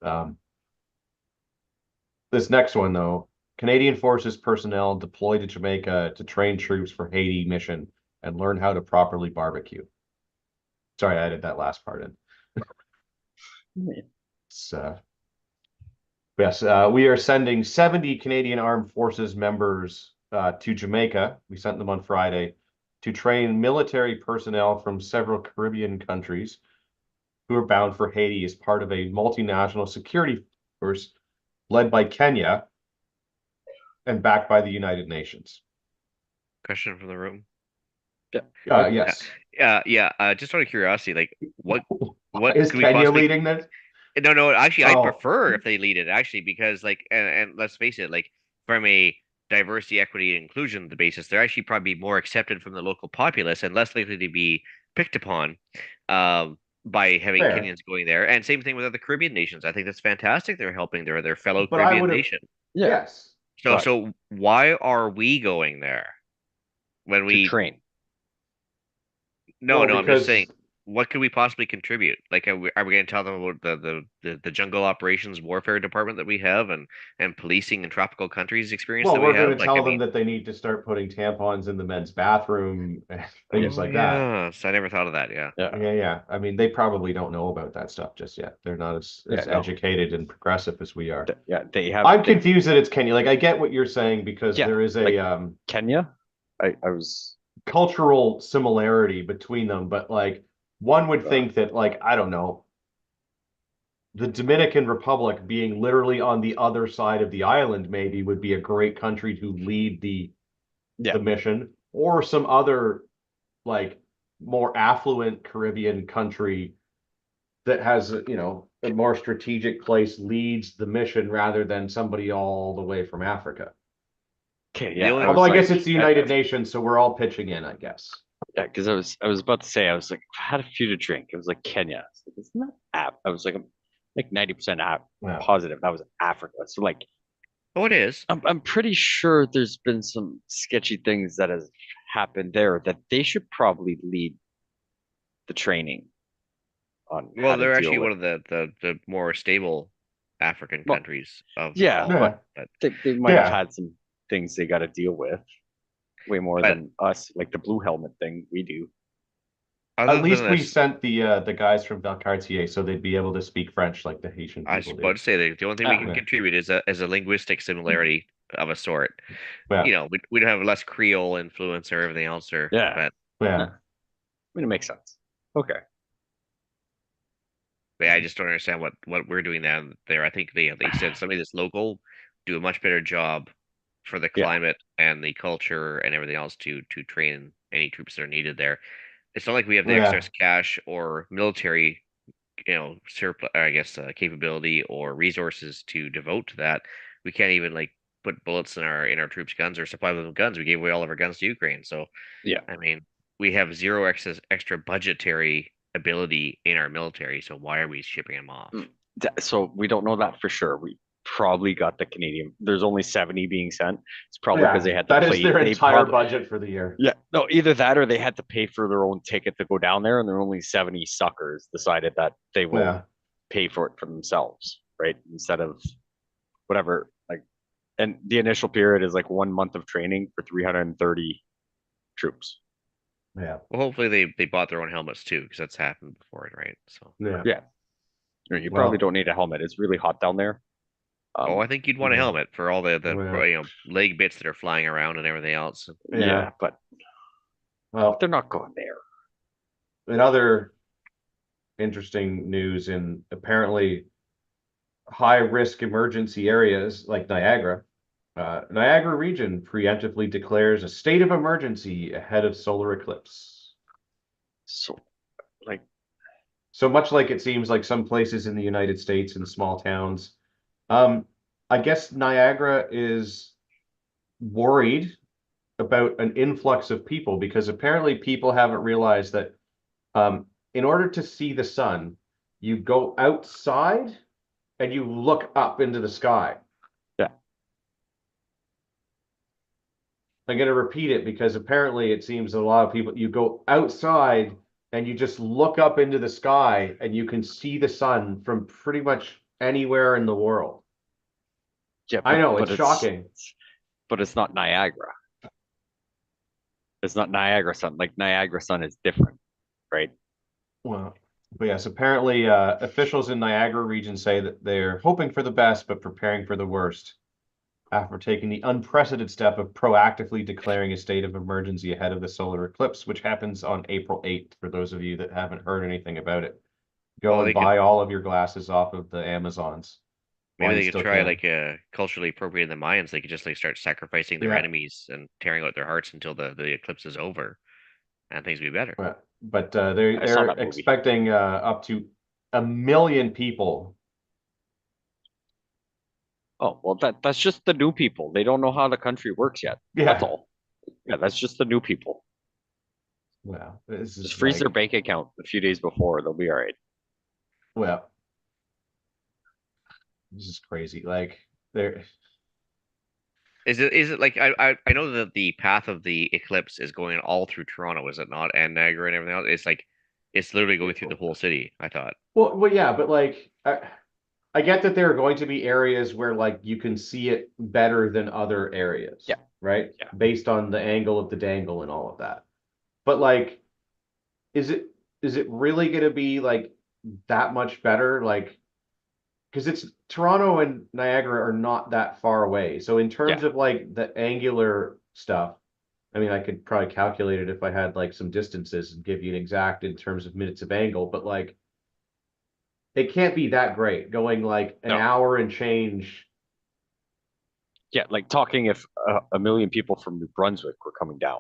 This next one though, Canadian Forces personnel deployed to Jamaica to train troops for Haiti mission and learn how to properly barbecue. Sorry, I added that last part in. It's, yes, we are sending 70 Canadian Armed Forces members to Jamaica. We sent them on Friday to train military personnel from several Caribbean countries who are bound for Haiti as part of a multinational security force led by Kenya and backed by the United Nations. Question from the room. Yes. Yeah. Just out of curiosity, like what Is could we Kenya possibly? leading this? No. Actually, I Oh. prefer if they lead it. Actually, because like, and let's face it, like from a diversity, equity, and inclusion the basis, they're actually probably more accepted from the local populace and less likely to be picked upon. by having Fair. Kenyans going there. And same thing with other Caribbean nations. I think that's fantastic. They're helping their fellow But I Caribbean would have, nation. Yeah, yes. So but so why are we going there when to we train. no, Well, no, I'm just saying, because what could we possibly contribute? Like, are we going to tell them about the jungle operations warfare department that we have and policing in tropical countries experience well, that we we're going have? to Like, I tell them mean, that they need to start putting tampons in the men's bathroom, things oh like that. yeah, so I never thought of that. Yeah. Yeah, Yeah. I mean, they probably don't know about that stuff just yet. They're not yeah, as no, educated and progressive as we are. yeah. They have. I'm confused that it's Kenya. Like, I get what you're saying because Yeah, there is like a Kenya. I was. cultural similarity between them, but like one would think that, like, I don't know, the Dominican Republic being literally on the other side of the island maybe would be a great country to lead Yeah, the mission, or some other like more affluent Caribbean country that has, a more strategic place leads the mission rather than somebody all the way from Africa. okay, The yeah. only I Although was I like, guess it's the United Nations, so we're all pitching in, I guess. yeah, because I was about to say, I was like, if I had a few to drink. It was like Kenya. I was like, isn't that app? I was like 90% app Yeah. positive that was Africa. So like, oh, it is. I'm pretty sure there's been some sketchy things that has happened there that they should probably lead the training on how Well, to they're deal actually with. one of the more stable African Well, countries of yeah, all. Yeah. but they might have Yeah. had some things they got to deal with way more But than us, like the blue helmet thing we do. other At than least we this, sent the guys from Valcartier so they'd be able to speak French like the Haitian I was people about do. to say that the only thing we Ah, can Yeah. contribute is a linguistic similarity of a sort. Yeah. We don't have less Creole influence or everything else, or yeah, but yeah. Yeah. I mean, it makes sense. Okay. yeah, I just don't understand what we're doing down there. I think they said somebody that's local do a much better job for the Yeah. climate and the culture and everything else to train any troops that are needed there. It's not like we have the Yeah. excess cash or military, surplus, I guess, capability or resources to devote to that. We can't even like put bullets in our troops' guns or supply them with guns. We gave away all of our guns to Ukraine, so Yeah. I mean, we have zero excess extra budgetary ability in our military, so why are we shipping them off? Mm. So we don't know that for sure. We probably got the Canadian. There's only 70 being sent. It's probably because Yeah. they had to That is play. their They entire probably, budget for the year. yeah, no, either that or they had to pay for their own ticket to go down there, and there are only 70 suckers decided that they will Yeah. pay for it for themselves, right? Instead of whatever. Like, and the initial period is like 1 month of training for 330 troops. Yeah. Well, hopefully they bought their own helmets too, because that's happened before, right? So, Yeah. Yeah, you probably Well, don't need a helmet. It's really hot down there. oh, I think you'd want a yeah. helmet for all the Well, leg bits that are flying around and everything else. Yeah, but well, they're not going there. in other interesting news, in apparently high risk emergency areas like Niagara, Niagara region preemptively declares a state of emergency ahead of solar eclipse. So, like, So much like it seems like some places in the United States in small towns, I guess Niagara is worried about an influx of people because apparently people haven't realized that in order to see the sun, you go outside and you look up into the sky. yeah, I'm going to repeat it because apparently it seems a lot of people, you go outside and you just look up into the sky and you can see the sun from pretty much anywhere in the world. yeah. I know, but it's shocking. But it's not Niagara. It's not Niagara Sun. Like Niagara Sun is different, right? Well, but yes, apparently officials in Niagara region say that they're hoping for the best but preparing for the worst after taking the unprecedented step of proactively declaring a state of emergency ahead of the solar eclipse, which happens on April 8th, for those of you that haven't heard anything about it. Go Well, and they could buy all of your glasses off of the Amazons while maybe you they could still try can. like culturally appropriating the Mayans. They could just like start sacrificing their Yeah. enemies and tearing out their hearts until the eclipse is over, and things will be better. But I saw they're that movie. expecting up to 1 million people. Oh, well, that's just the new people. They don't know how the country works yet. Yeah. That's all. Yeah, that's just the new people. Wow, this Just is freeze their like, bank account a few days before. They'll be all right. well, this is crazy. Like, there, Is it like I know that the path of the eclipse is going all through Toronto, is it not? And Niagara and everything else. It's like it's literally going through the whole city, I thought. well, yeah, but like, I get that there are going to be areas where like you can see it better than other areas, Yeah, right? yeah, Based on the angle of the dangle and all of that. But like, is it is it really going to be like that much better? Like, because it's Toronto and Niagara are not that far away. So in yeah. terms of like the angular stuff, I mean, I could probably calculate it if I had like some distances and give you an exact in terms of minutes of angle, but like it can't be that great going like an No, hour and change. yeah. Like talking if a million people from New Brunswick were coming down,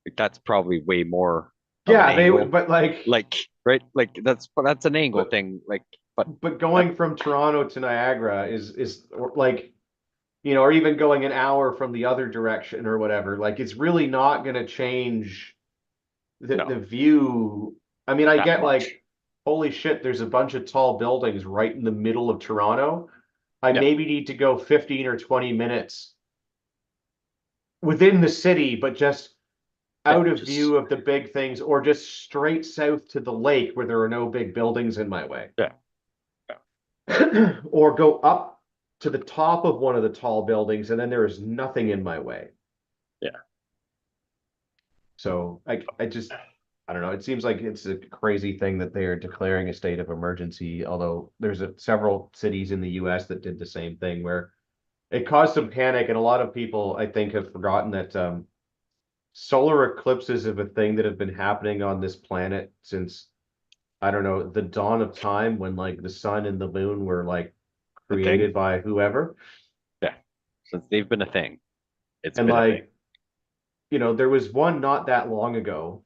like that's probably way more of an Yeah, they would, angle. but like, Like, right? Like that's an angle but thing. Like, but that going from Toronto to Niagara is or like, or even going an hour from the other direction or whatever. Like, it's really not going to change the no, view. I mean, I that get much. like, holy shit, there's a bunch of tall buildings right in the middle of Toronto. I Yeah, maybe need to go 15 or 20 minutes within the city, but just yeah. out of Just view of the big things, or just straight south to the lake where there are no big buildings in my way. yeah, yeah, Or go up to the top of one of the tall buildings and then there is nothing in my way. yeah. So I don't know. It seems like it's a crazy thing that they are declaring a state of emergency, although there's several cities in the US that did the same thing where it caused some panic, and a lot of people I think have forgotten that solar eclipses have a thing that have been happening on this planet since, I don't know, the dawn of time, when like the sun and the moon were like The thing. created by whoever. Yeah. Since they've been a thing, it's And been a thing. like, there was one not that long ago,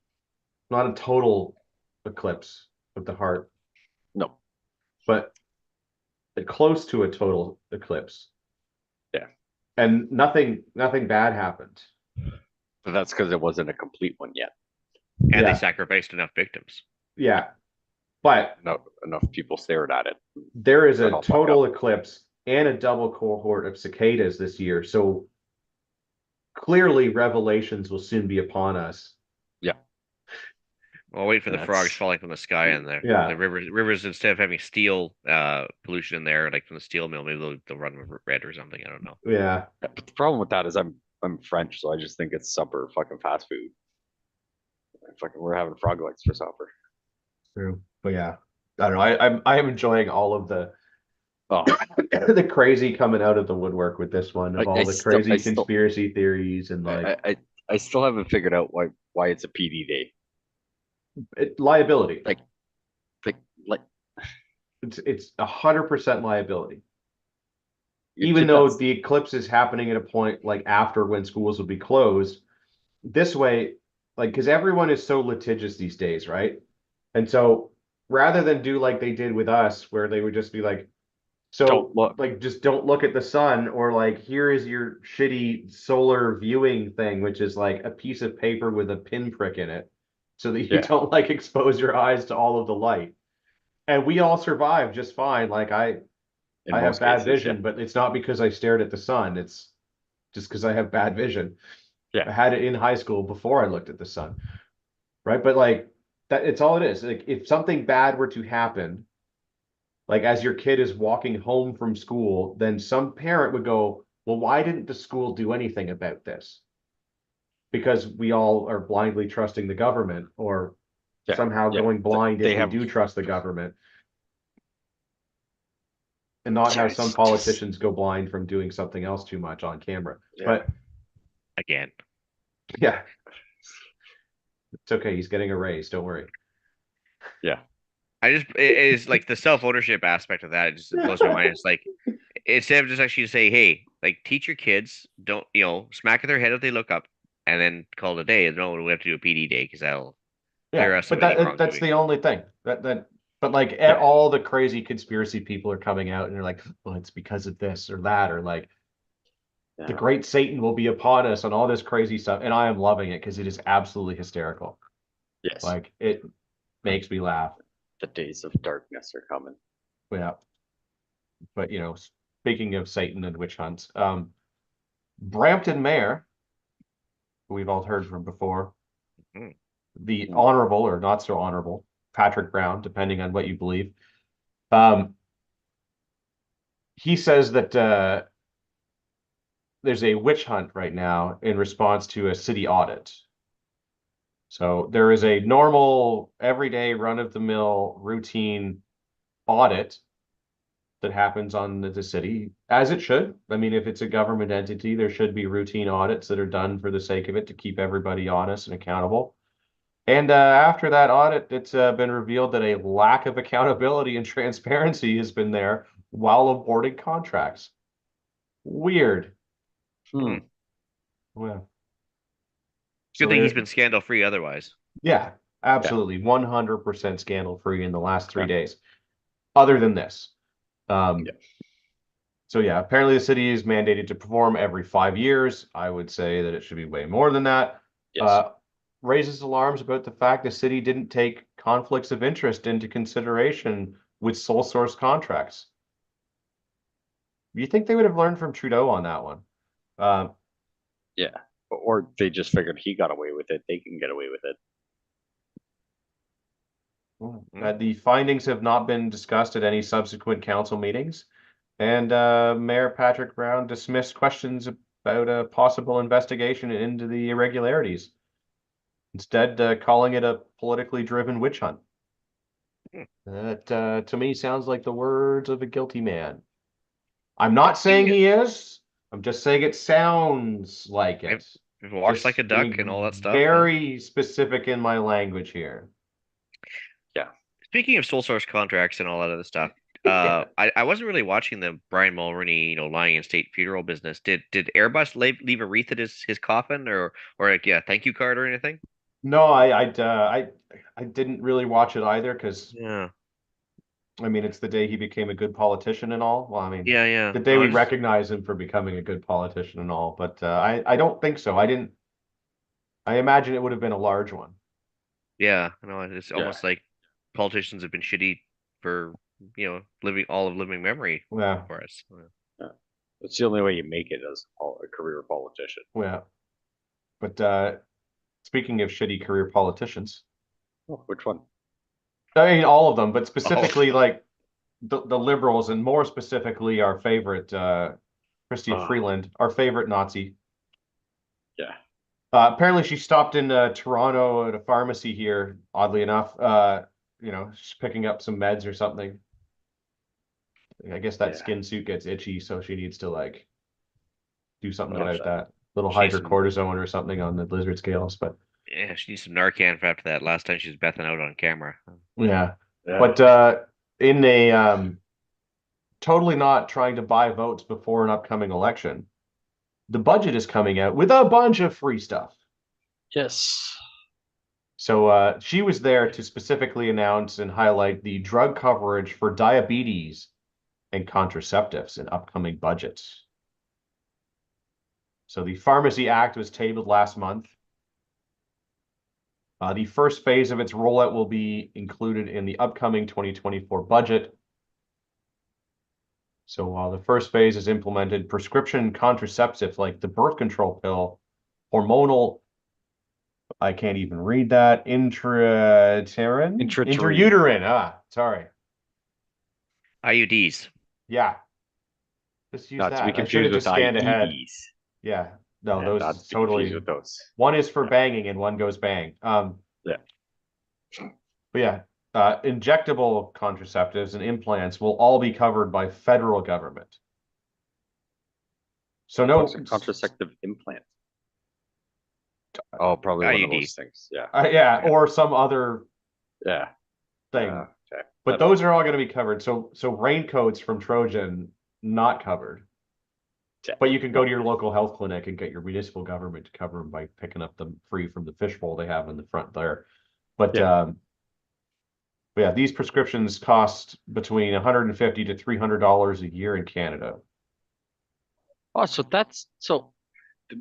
not a total eclipse of the heart, No. but close to a total eclipse. Yeah. And nothing bad happened. But that's because it wasn't a complete one yet. And they Yeah, sacrificed enough victims. yeah. But No, enough people stared at it. there is It a all fucked up. total eclipse and a double cohort of cicadas this year. So clearly revelations will soon be upon us. Yeah. I'll wait for the frogs That's falling from the sky and the Yeah. rivers instead of having steel pollution in there, like from the steel mill, maybe they'll run red or something. I don't know. Yeah. but the problem with that is I'm French, so I just think it's supper fucking fast food. Fucking we're having frog legs for supper. True. But yeah. I don't know. I am enjoying all of the Oh, the crazy coming out of the woodwork with this one, of I, all I the still crazy I still conspiracy theories and like I still haven't figured out why it's a PD day. liability. Like like It's 100% liability. your Even kid though that's the eclipse is happening at a point like after when schools will be closed, this way, like, because everyone is so litigious these days, right? And so rather than do like they did with us, where they would just be like, so don't look. like just don't look at the sun, or like here is your shitty solar viewing thing, which is like a piece of paper with a pinprick in it, so that you Yeah, don't like expose your eyes to all of the light. And we all survive just fine. Like in I have most bad cases, yeah. vision, but it's not because I stared at the sun. It's just because I have bad vision. Yeah. I had it in high school before I looked at the sun, right? But like that, it's all it is. Like if something bad were to happen, like as your kid is walking home from school, then some parent would go, well, why didn't the school do anything about this? Because we all are blindly trusting the government, or Yeah. somehow Yeah. going blind They if we have do trust the government, and not yeah, how some it's just politicians go blind from doing something else too much on camera. yeah. But Again, yeah, it's okay. He's getting a raise. Don't worry. Yeah. it is like the self ownership aspect of that. It just blows my mind. It's like instead of just actually say, hey, like teach your kids, don't smack their head if they look up, and then call it a day. No, we have to do a PD day because that'll clear Yeah, us of but any that's wrongdoing. the only thing that. But like Yeah. all the crazy conspiracy people are coming out and they're like, well, it's because of this or that, or like the Yeah. great Satan will be upon us and all this crazy stuff. And I am loving it because it is absolutely hysterical. Yes. Like, it makes me laugh. The days of darkness are coming. Yeah. But, speaking of Satan and witch hunts, Brampton Mayor, who we've all heard from before, Mhm. the honorable or not so honorable Patrick Brown, depending on what you believe. He says that there's a witch hunt right now in response to a city audit. So there is a normal, everyday, run-of-the-mill routine audit that happens on the city, as it should. I mean, if it's a government entity, there should be routine audits that are done for the sake of it to keep everybody honest and accountable. And after that audit, it's been revealed that a lack of accountability and transparency has been there while awarding contracts. Weird. Hmm. Well, Good so thing he's there, been scandal free otherwise. yeah, absolutely, 100% scandal free in the last 3 Yeah. days. Other than this, Yeah. so yeah, apparently the city is mandated to perform every 5 years. I would say that it should be way more than that. Yes. Raises alarms about the fact the city didn't take conflicts of interest into consideration with sole source contracts. You think they would have learned from Trudeau on that one? Yeah. Or they just figured he got away with it. They can get away with it. The findings have not been discussed at any subsequent council meetings, and Mayor Patrick Brown dismissed questions about a possible investigation into the irregularities, instead calling it a politically driven witch hunt. That to me sounds like the words of a guilty man. I'm not saying he is. I'm just saying it sounds like it. Walks like a Just duck being and all that stuff. very specific in my language here. Yeah. Speaking of sole source contracts and all that other stuff, I wasn't really watching the Brian Mulroney, lying in state funeral business. Did Airbus leave a wreath at his coffin or a thank you card or anything? No, I didn't really watch it either because Yeah, I mean it's the day he became a good politician and all. Well, I mean yeah. the day No, we recognize him for becoming a good politician and all, but I don't think so. I didn't. I imagine it would have been a large one. yeah. No, it's Yeah. almost like politicians have been shitty for living memory Yeah, for us. Yeah. That's the only way you make it as a career politician. yeah. But speaking of shitty career politicians, Oh, which one? I mean all of them, but specifically like the liberals and more specifically our favorite Chrystia Freeland, our favorite Nazi. Yeah. Apparently she stopped in Toronto at a pharmacy here, oddly enough. She's picking up some meds or something. I guess that skin suit gets itchy, so she needs to like do something about that. Little She needs some- hydrocortisone or something on the lizard scales, but Yeah, she needs some Narcan for after that. Last time she was bething out on camera. yeah. Yeah. But in a totally not trying to buy votes before an upcoming election, the budget is coming out with a bunch of free stuff. Yes. So she was there to specifically announce and highlight the drug coverage for diabetes and contraceptives in upcoming budgets. So the Pharmacy Act was tabled last month. The first phase of its rollout will be included in the upcoming 2024 budget. So while the first phase is implemented, prescription contraceptives like the birth control pill, hormonal, I can't even read that, intrauterine, sorry. IUDs. Yeah. Just use Not to be that. I should have confused with just scanned ahead. IEDs. Yeah. No, Yeah, those not to be totally. confused with those. One is for Yeah. banging and one goes bang. Yeah. But yeah, injectable contraceptives and implants will all be covered by federal government. So no What's a contraceptive implant? Oh, probably one of IUD. those things. Yeah. yeah, or some other Yeah. thing. Okay. But those are all going to be covered. So raincoats from Trojan not covered. Yeah. But you can go to your local health clinic and get your municipal government to cover them by picking up them free from the fishbowl they have in the front there. But yeah, these prescriptions cost between $150 to $300 a year in Canada. Oh, so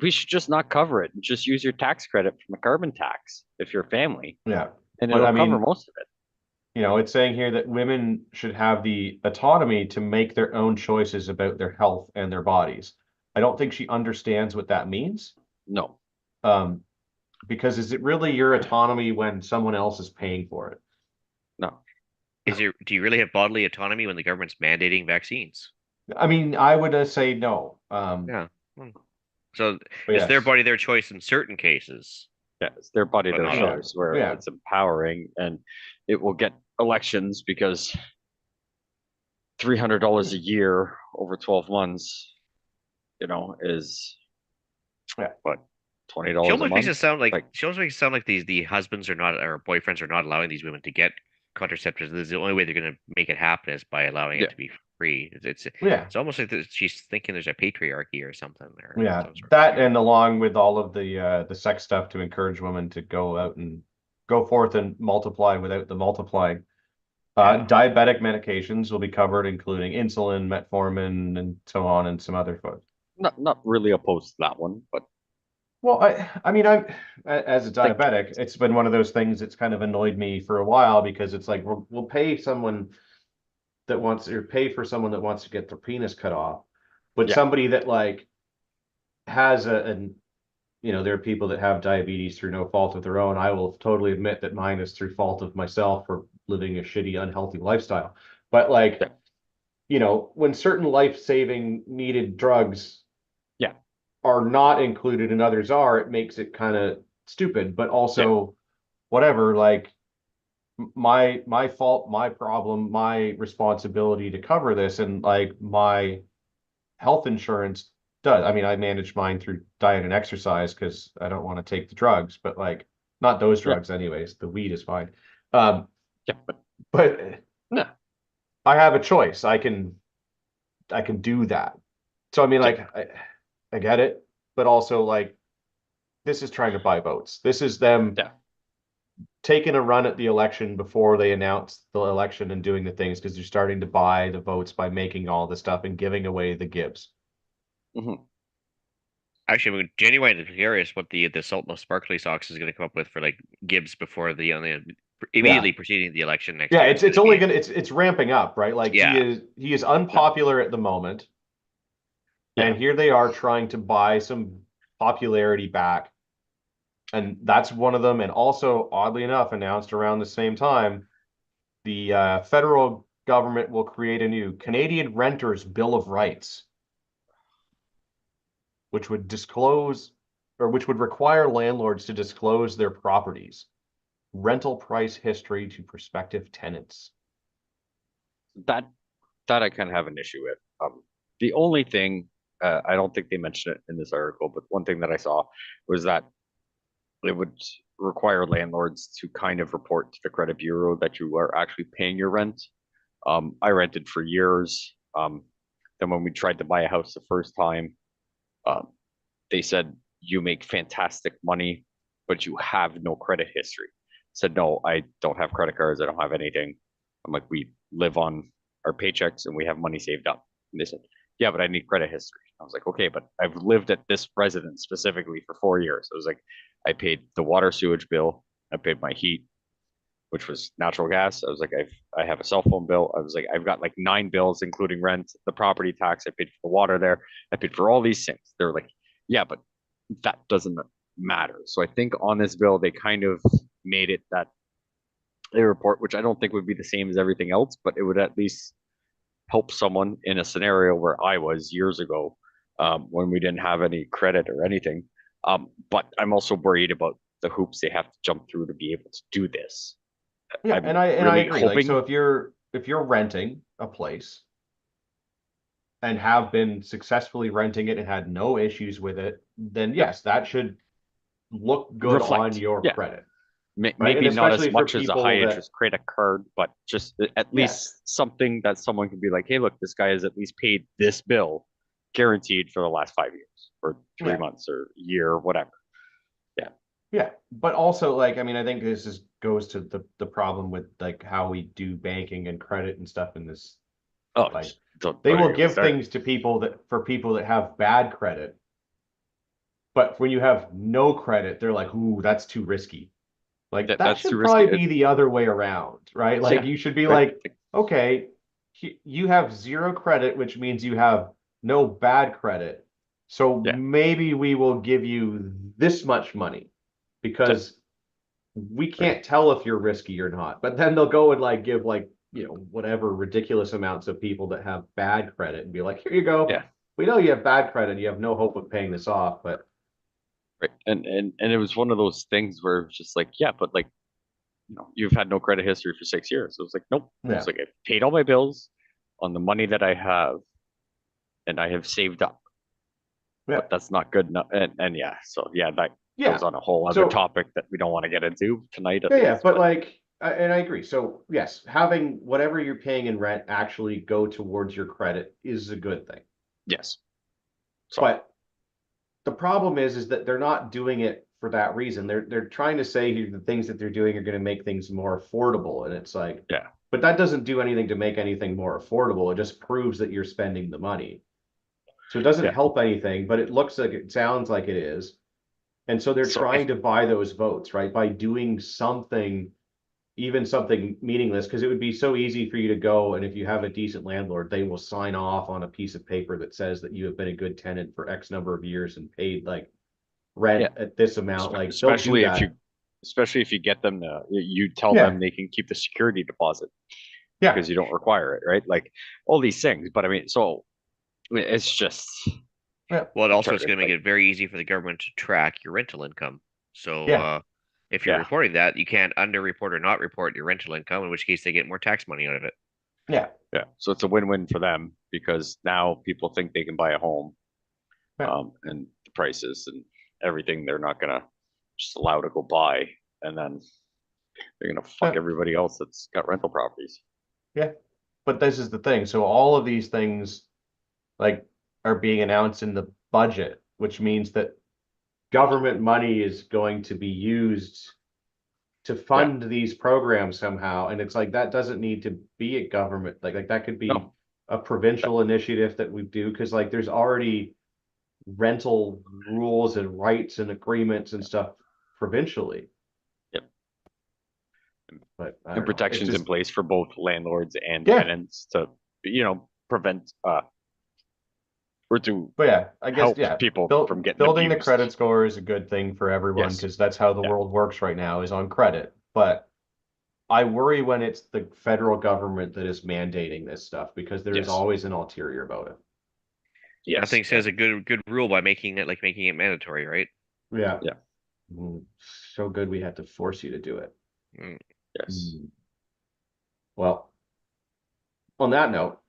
we should just not cover it. Just use your tax credit from the carbon tax if you're a family, Yeah. and But it'll I cover mean, most of it. it's saying here that women should have the autonomy to make their own choices about their health and their bodies. I don't think she understands what that means. No, Um, because is it really your autonomy when someone else is paying for it? no. Do you really have bodily autonomy when the government's mandating vaccines? I mean, I would say no. Yeah. Hmm. So But it's their yes. body, their choice in certain cases, Yeah, it's their body, but their not all. choice, where Yeah. it's empowering, and it will get elections because $300 a year over 12 months, is Yeah. what, $20 She a almost makes it month? sound like Like, the husbands are not or boyfriends are not allowing these women to get contraceptives. This is the only way they're going to make it happen is by allowing yeah, it to be free. Yeah. It's almost like she's thinking there's a patriarchy or something there. Yeah. Some sort of That weird. and along with all of the sex stuff to encourage women to go out and go forth and multiply without the multiplying. Yeah. Diabetic medications will be covered, including insulin, metformin, and so on, and some other food. not really opposed to that one, but Well, I mean, as a like, diabetic, it's been one of those things that's kind of annoyed me for a while because it's like we'll pay someone that wants or pay for someone that wants to get their penis cut off, but yeah, somebody that like has there are people that have diabetes through no fault of their own. I will totally admit that mine is through fault of myself for living a shitty, unhealthy lifestyle. But like, yeah, when certain life-saving needed drugs yeah, are not included and others are, it makes it kind of stupid, but yeah, also whatever, like my fault, my problem, my responsibility to cover this, and like my health insurance does. I mean, I manage mine through diet and exercise because I don't want to take the drugs, but like not those yeah, drugs anyways. The weed is fine. Um, yeah, but but no, I have a choice. I can do that. So I mean, yeah, like I get it, but also like this is trying to buy votes. This is them yeah. taking a run at the election before they announce the election and doing the things because they're starting to buy the votes by making all the stuff and giving away the gibs. Hmm. Actually, I'm genuinely curious what the Sultan of Sparkly Socks is going to come up with for like Gibbs before Yeah. immediately preceding the election next Yeah, year. it's It's going it's to only be gonna it's ramping up, right? Like he yeah. is No, unpopular at the moment, yeah. and here they are trying to buy some popularity back, and that's one of them. And also, oddly enough, announced around the same time, the federal government will create a new Canadian Renters Bill of Rights, which would disclose or which would require landlords to disclose their properties, rental price history to prospective tenants. That that I kind of have an issue with. The only thing, I don't think they mentioned it in this article, but one thing that I saw was that it would require landlords to kind of report to the credit bureau that you are actually paying your rent. I rented for years. Then when we tried to buy a house the first time, um, they said you make fantastic money, but you have no credit history. I said, no, I don't have credit cards. I don't have anything. I'm like, we live on our paychecks and we have money saved up. And they said, yeah, but I need credit history. I was like, okay, but I've lived at this residence specifically for 4 years. I was like, I paid the water sewage bill. I paid my heat, which was natural gas. I was like, I have a cell phone bill. I was like, I've got like 9 bills, including rent, the property tax. I paid for the water there. I paid for all these things. They're like, yeah, but that doesn't matter. So I think on this bill, they kind of made it that a report, which I don't think would be the same as everything else, but it would at least help someone in a scenario where I was years ago, when we didn't have any credit or anything. But I'm also worried about the hoops they have to jump through to be able to do this. Yeah, I'm and I really agree. Like, so hoping. if you're renting a place and have been successfully renting it and had no issues with it, then Yeah, yes, that should look good on reflect. your Yeah, credit, right? And maybe not as especially for much as a high people that, interest credit card, but just at yeah, least something that someone can be like, hey, look, this guy has at least paid this bill guaranteed for the last 5 years or three yeah, months or year or whatever. Yeah. yeah. But also, like, I mean, I think this is goes to the problem with like how we do banking and credit and stuff in this. Oh, Like, don't they don't will even get me give started. things to people that have bad credit But when you have no credit, they're like, ooh, that's too risky. Like that That's too should risky. probably be the other way around, right? Like Yeah, you should be right. like, okay, you have zero credit, which means you have no bad credit. So Yeah. maybe we will give you this much money because we can't tell if you're risky or not. But then they'll go and like give like, whatever ridiculous amounts of people that have bad credit and be like, here you go. Yeah. We know you have bad credit. You have no hope of paying this off, but Right. And it was one of those things where it was just like, yeah, but like, you've had no credit history for 6 years. So it was like, nope. yeah, It's like I paid all my bills on the money that I have and I have saved up. yeah, But that's not good enough. And yeah, so yeah, that yeah. goes on a whole other So topic that we don't want to get into tonight at yeah, least. but like, and I agree. So yes, having whatever you're paying in rent actually go towards your credit is a good thing. yes. So But the problem is that they're not doing it for that reason. They're trying to say the things that they're doing are going to make things more affordable, and it's like, yeah, but that doesn't do anything to make anything more affordable. It just proves that you're spending the money. So it doesn't yeah. help anything, but it looks like it sounds like it is. And so they're So trying to buy those votes, right? By doing something, even something meaningless, because it would be so easy for you to go and if you have a decent landlord, they will sign off on a piece of paper that says that you have been a good tenant for X number of years and paid like rent yeah, at this amount. Like they'll do especially if you that. especially if you get them to you tell Yeah. them they can keep the security deposit Yeah. because you don't require it, right? Like all these things. But I mean, so it's just Yeah. Well, it also is absurd, going to make like, it very easy for the government to track your rental income. So Yeah. if you're yeah, reporting that, you can't underreport or not report your rental income, in which case they get more tax money out of it. Yeah. yeah. So it's a win-win for them because now people think they can buy a home, Yeah. and the prices and everything they're not gonna just allow to go buy, and then they're gonna fuck Yeah. everybody else that's got rental properties. Yeah. But this is the thing. So all of these things like are being announced in the budget, which means that government money is going to be used to Yeah. fund these programs somehow. And it's like that doesn't need to be a government, like that could be No. a provincial initiative that we do, because like there's already rental rules and rights and agreements and stuff provincially. Yep. But I And don't know. It's protections in just place for both landlords and yeah. tenants to, prevent or to But yeah, I guess help yeah. people from getting Building the abused. credit score is a good thing for everyone Yes. because that's how the Yeah. world works right now is on credit. But I worry when it's the federal government that is mandating this stuff because there is Yes. always an ulterior about it. Yes. Nothing says a good rule by making it mandatory, right? Yeah. Yeah. So good we had to force you to do it. Mm. Yes. Well, on that note,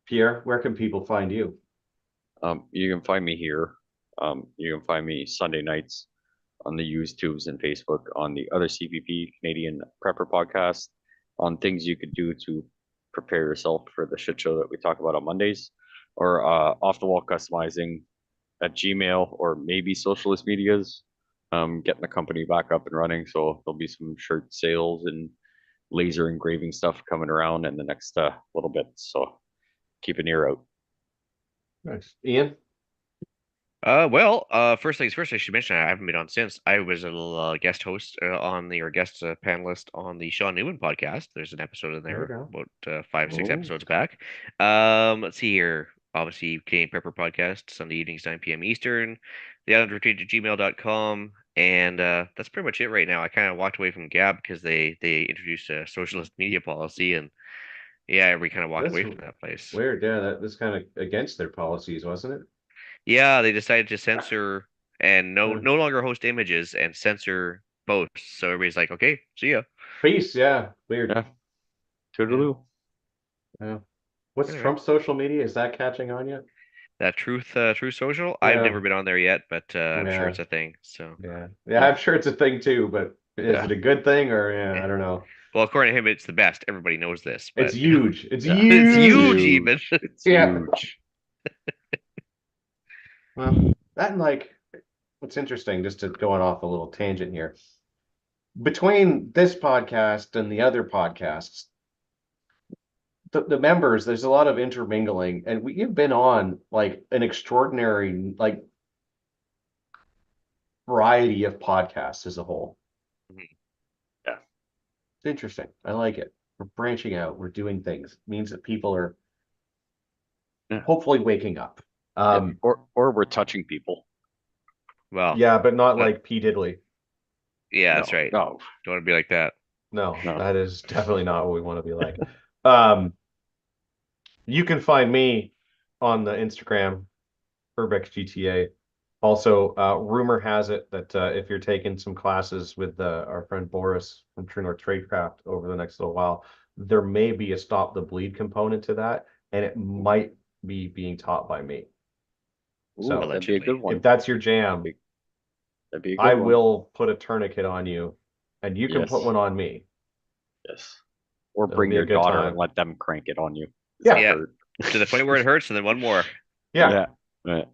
Pierre, where can people find you? You can find me here. You can find me Sunday nights on the YouTubes and Facebook, on the other CPP Canadian Prepper podcast, on things you could do to prepare yourself for the shit show that we talk about on Mondays, or off the wall customizing at Gmail or maybe Socialist Medias. Getting the company back up and running, so there'll be some shirt sales and laser engraving stuff coming around in the next little bit. So keep an ear out. Nice. Ian? First things first, I should mention I haven't been on since. I was a little guest host guest panelist on the Sean Newman podcast. There's an episode in There we there go. about 5, 6 Ooh. episodes back. Let's see here. Obviously, Canadian Prepper Podcast, Sunday evenings, 9 p.m. Eastern, theislandretreat@gmail.com. And that's pretty much it right now. I kind of walked away from Gab because they introduced a socialist media policy, and yeah, we kind of walked That's away from that place. weird. Yeah, that's kind of against their policies, wasn't it? Yeah, they decided to censor and no Yeah. no longer host images and censor posts. So everybody's like, okay, see ya. Peace. Yeah. Weird. Yeah. Toodaloo. Yeah. What's Anyway. Trump's social media? Is that catching on yet? That Truth Social. I've Yeah. never been on there yet, but I'm sure Yeah. it's a thing. So Yeah. Yeah, I'm sure it's a thing too, but is Yeah. it a good thing or yeah, I don't know. well, according to him, it's the best. Everybody knows this, but It's huge. It's Yeah. huge. it's huge even. It's Yeah. huge. Well, that and like what's interesting, just to going off a little tangent here. Between this podcast and the other podcasts, the members, there's a lot of intermingling, and we've been on like an extraordinary, like variety of podcasts as a whole. Mhm. Yeah. It's interesting. I like it. We're branching out. We're doing things. It means that people are Yeah. hopefully waking up. Yeah, or we're touching people. Well, Yeah, but not but- like P. Diddley. yeah, that's No, right. No, Don't want to be like that. No, No. that is definitely not what we want to be like. You can find me on the Instagram, Urbex GTA. Also, rumor has it that if you're taking some classes with our friend Boris from True North Tradecraft over the next little while, there may be a stop the bleed component to that, and it might be being taught by me. So Ooh, that'd be a good Allegedly. one. if that's your jam, That'd be a good I one. will put a tourniquet on you, and you can put Yes. one on me. Yes. Or It'll bring be a your good daughter time. and let them crank it on you. Yeah. Yeah. To the point where it hurts, and then one more. Yeah. Yeah.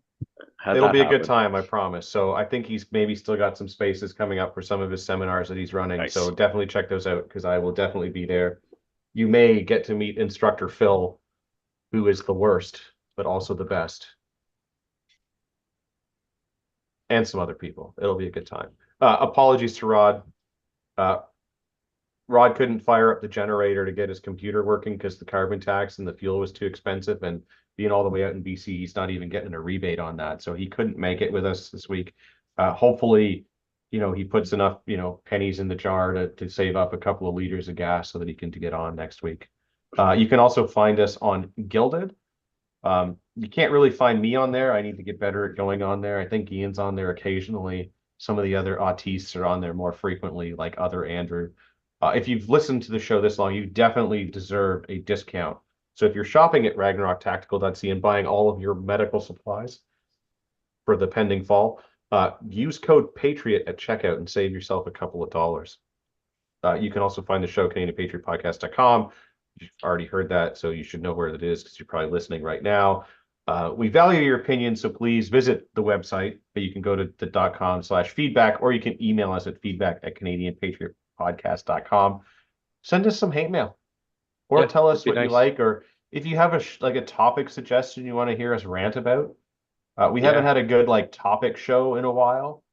Had It'll that be a good happen. time, I promise. So I think he's maybe still got some spaces coming up for some of his seminars that he's running. Nice. So definitely check those out because I will definitely be there. You may get to meet instructor Phil, who is the worst, but also the best. And some other people. It'll be a good time. Apologies to Rod. Rod couldn't fire up the generator to get his computer working because the carbon tax and the fuel was too expensive. And being all the way out in BC, he's not even getting a rebate on that. So he couldn't make it with us this week. Hopefully, he puts enough, pennies in the jar to save up a couple of liters of gas so that he can to get on next week. You can also find us on Gilded. You can't really find me on there. I need to get better at going on there. I think Ian's on there occasionally. Some of the other autistes are on there more frequently, like other Andrew. If you've listened to the show this long, you definitely deserve a discount. So if you're shopping at RagnarokTactical.ca and buying all of your medical supplies for the pending fall, use code Patriot at checkout and save yourself a couple of dollars. You can also find the show CanadianPatriotPodcast.com. You've already heard that, so you should know where it is because you're probably listening right now. We value your opinion, so please visit the website. You can go to the .com/feedback, or you can email us at feedback@CanadianPatriotPodcast.com. Send us some hate mail, or Yeah, tell us that'd be what you nice. like, or if you have a topic suggestion you want to hear us rant about. We Yeah. haven't had a good topic show in a while.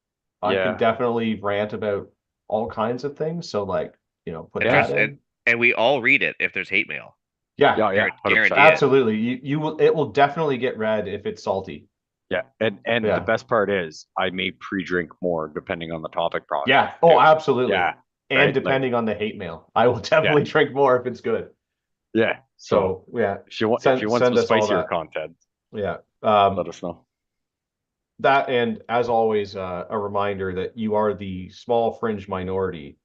I Yeah. can definitely rant about all kinds of things. So put And, that there's- in. and we all read it if there's hate mail. Yeah, Yeah, yeah, 100%. Guarantee it. absolutely. You will. It will definitely get read if it's salty. Yeah, and Yeah. the best part is I may pre-drink more depending on the topic product. Yeah. Oh, absolutely. Yeah. And right, depending on the hate mail, I will definitely drink more if it's good. Yeah. So So yeah, if you want send some us all spicier that. content, Yeah. let us know. That, and as always, a reminder that you are the small fringe minority